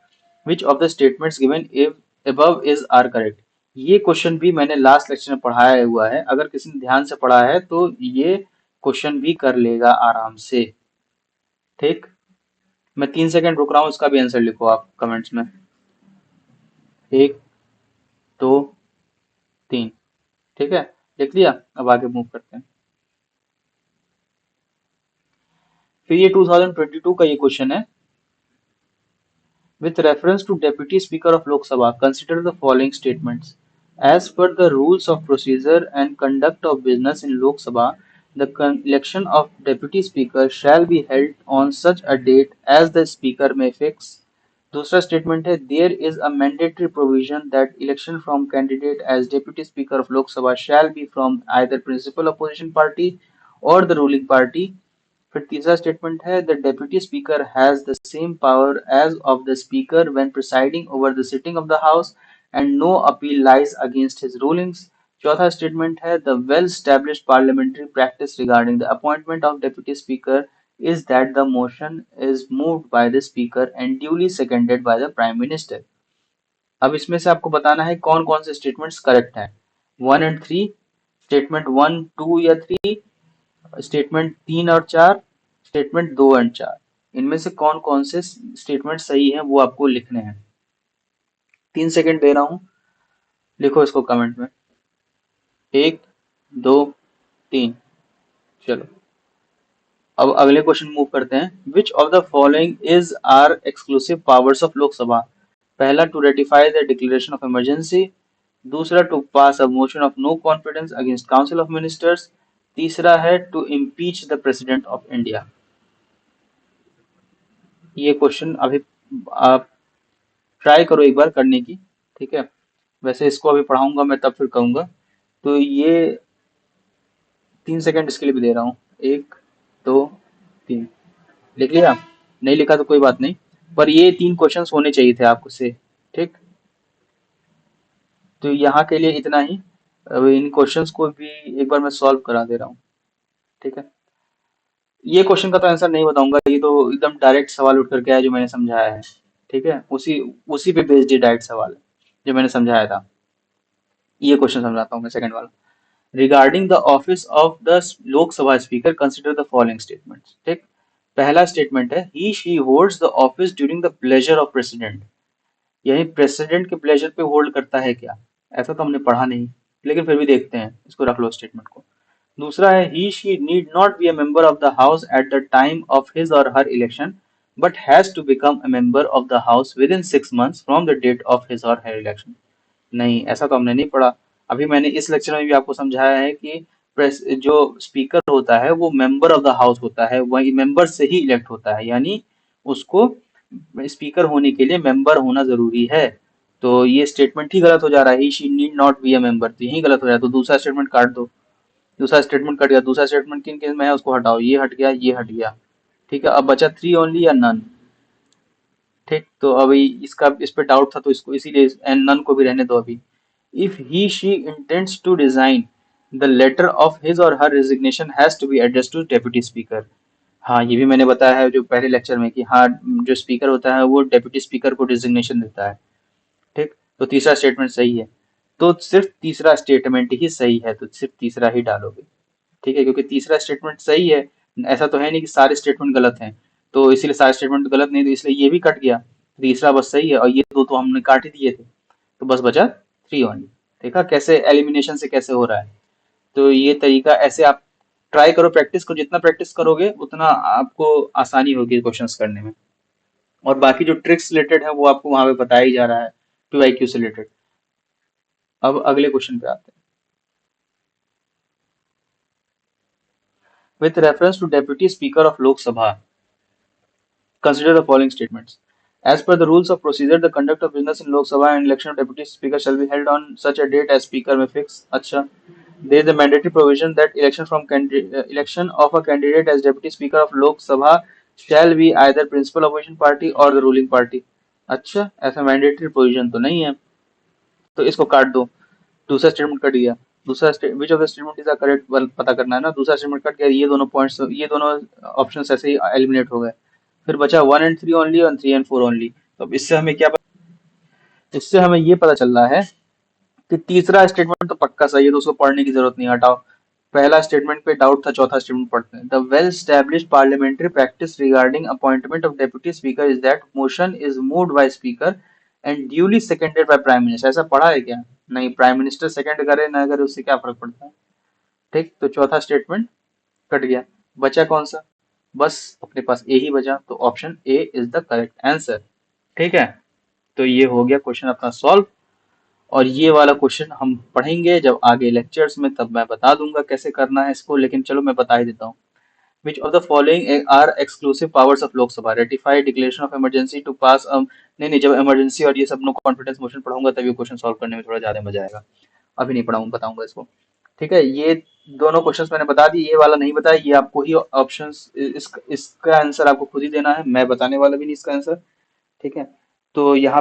Which of the statements given if above is are correct? ये question भी मैंने last lecture में पढ़ाया हुआ है, अगर किसी ने ध्यान से पढ़ा है तो ये क्वेश्चन भी कर लेगा आराम से। ठीक, मैं 3 सेकंड रुक रहा हूँ, इसका भी आंसर लिखो आप कमेंट्स में। 1, 2, 3। ठीक है, लिख लिया? अब आगे मूव करते हैं। फिर ये 2022 का ये क्वेश्चन है। With reference to Deputy Speaker of Lok Sabha, consider the following statements. As per the rules of procedure and conduct of business in Lok Sabha, the election of Deputy Speaker shall be held on such a date as the Speaker may fix. दूसरा statement है, there is a mandatory provision that election from candidate as deputy speaker of Lok Sabha shall be from either principal opposition party or the ruling party. फिर तीसरा statement है, the deputy speaker has the same power as of the speaker when presiding over the sitting of the house and no appeal lies against his rulings. चौथा statement है, the well established parliamentary practice regarding the appointment of deputy speaker is that the motion is moved by the speaker and duly seconded by the prime minister। अब इसमें से आपको बताना है कौन कौन से स्टेटमेंट्स करेक्ट हैं। 1 और 3, स्टेटमेंट 1, 2 या 3, स्टेटमेंट 3 और 4, स्टेटमेंट 2 और 4। इनमें से कौन कौन से स्टेटमेंट सही हैं वो आपको लिखने हैं। 3 सेकंड दे रहा हूं, लिखो इसको कमेंट में। 1, 2, 3। चलो अब अगले क्वेश्चन मूव करते हैं। Which of the following is are exclusive powers of Lok Sabha. पहला, to ratify the declaration of emergency. दूसरा, to pass a motion of no confidence against council of ministers. तीसरा है to impeach the president of India. ये question अभी आप try करो एक बार करने की, ठीक है। वैसे इसको अभी पढ़ाऊंगा मैं तब फिर कहूंगा। तो ये 3 सेकंड इसके लिए भी दे रहा हूँ। 1, 2, 3। लिख लिया? नहीं लिखा तो कोई बात नहीं, पर ये 3 क्वेश्चंस होने चाहिए थे आपको से। ठीक, तो यहाँ के लिए इतना ही। अब इन क्वेश्चंस को भी एक बार मैं सॉल्व करा दे रहा हूँ। ठीक है, ये क्वेश्चन का तो आंसर नहीं बताऊंगा, ये तो एकदम डायरेक्ट सवाल उठ करके आया जो मैंने समझाया है। ठीक है, उसी उसी पे बेस्ड ये डायरेक्ट सवाल है जो मैंने समझाया था। ये क्वेश्चन समझाता हूँ मैं, सेकंड वाला। Regarding the office of the Lok Sabha speaker consider the following statements. ठीक, पहला स्टेटमेंट है, he she holds the office during the pleasure of president. यानी प्रेसिडेंट के प्लेजर पे होल्ड करता है क्या? ऐसा तो हमने पढ़ा नहीं, लेकिन फिर भी देखते हैं, इसको रख लो स्टेटमेंट को। दूसरा है, he she need not be a member of the house at the time of his or her election but has to become a member of the house within 6 months from the date of his or her election. नहीं, ऐसा तो हमने नहीं पढ़ा। अभी मैंने इस lecture में भी आपको समझाया है कि प्रेस जो स्पीकर होता है वो मेंबर ऑफ द हाउस होता है, वही मेंबर से ही इलेक्ट होता है, यानी उसको स्पीकर होने के लिए मेंबर होना जरूरी है। तो ये स्टेटमेंट ही गलत हो जा रहा है, he she need not be a member, तो यही गलत हो रहा है। तो दूसरा स्टेटमेंट काट दो। दूसरा स्टेटमेंट कट गया। दूसरा स्टेटमेंट किन केस में है उसको हटाओ, ये हट गया, ये हट गया। ठीक है, अब बचा 3 ओनली या नन। ठीक, तो अभी इसका इस पे डाउट था तो इसको इसीलिए एंड नन को भी रहने दो अभी। If he she intends to resign, the letter of his or her resignation has to be addressed to deputy speaker. हाँ, ये भी मैंने बताया है जो पहले लेक्चर में कि हाँ, जो स्पीकर होता है वो डेप्यूटी स्पीकर को डिजिग्नेशन देता है। ठीक, तो तीसरा स्टेटमेंट सही है। तो सिर्फ तीसरा स्टेटमेंट ही सही है, तो सिर्फ तीसरा ही डालोगे। ठीक है, क्योंकि तीसरा स्टेटमेंट सही है। ऐसा तो है नहीं कि सारे स्टेटमेंट गलत हैं, तो इसीलिए सारे स्टेटमेंट गलत नहीं, तो इसलिए ये भी कट गया। तीसरा बस सही है और ये दो तो हमने काट ही दिए थे, तो बस बचा 3 ओनली। देखा कैसे एलिमिनेशन से कैसे हो रहा है। तो ये तरीका ऐसे आप ट्राई करो, प्रैक्टिस करो, जितना प्रैक्टिस करोगे उतना आपको आसानी होगी क्वेश्चंस करने में। और बाकी जो ट्रिक्स रिलेटेड है वो आपको वहां पे बताया ही जा रहा है PYQ से रिलेटेड। अब अगले क्वेश्चन पे आते हैं। With reference to deputy speaker of Lok Sabha, consider the following statements. As per the rules of procedure, the conduct of business in Lok Sabha and election of deputy speaker shall be held on such a date as speaker may fix. Acha. There is a mandatory provision that election of a candidate as deputy speaker of Lok Sabha shall be either principal opposition party or the ruling party. अच्छा, ऐसा mandatory provision तो नहीं है, तो इसको काट दो। दूसरा स्टेटमेंट कट गया। दूसरा विच of the statement is correct पता करना है ना। दूसरा स्टेटमेंट कट गया, ये दोनों पॉइंट्स, ये दोनों ऑप्शन ऐसे ही एलिमिनेट हो गए। फिर बचा 1 and 3 ओनली और 3 and 4 ओनली। तो अब इससे हमें क्या, इससे हमें ये पता चल रहा है कि तीसरा स्टेटमेंट तो पक्का सही है, तो उसको पढ़ने की जरूरत नहीं, हटाओ। पहला स्टेटमेंट पे डाउट था, चौथा स्टेटमेंट पढ़ते हैं। The well established parliamentary practice regarding appointment of deputy speaker is that motion is moved by speaker and duly seconded by prime minister. ऐसा पढ़ा है क्या? नहीं, प्राइम मिनिस्टर सेकंड करे ना करे उससे क्या फर्क पड़ता है। ठीक, तो चौथा स्टेटमेंट कट गया। बचा कौन सा? बस अपने पास ए ही बचा, तो option A is the correct answer. ठीक है, तो ये हो गया क्वेश्चन अपना सॉल्व। और ये वाला क्वेश्चन हम पढ़ेंगे जब आगे लेक्चर्स में, तब मैं बता दूंगा कैसे करना है इसको, लेकिन चलो मैं बता ही देता हूँ। Which of the following are exclusive powers of Lok Sabha? Ratify declaration of emergency to pass. नहीं नहीं, जब इमरजेंसी और ये सब नो कॉन्फिडेंस मोशन पढ़ाऊंगा तभी क्वेश्चन सॉल्व करने में थोड़ा ज्यादा मजा आएगा। अभी नहीं पढ़ाऊंगा, बताऊंगा इसको। ठीक है, ये दोनों क्वेश्चंस मैंने बता दी, ये वाला नहीं बताया, ये आपको ही ऑप्शंस, इसका आंसर आपको खुद ही देना है, मैं बताने वाला भी नहीं इसका आंसर। ठीक है, तो यहाँ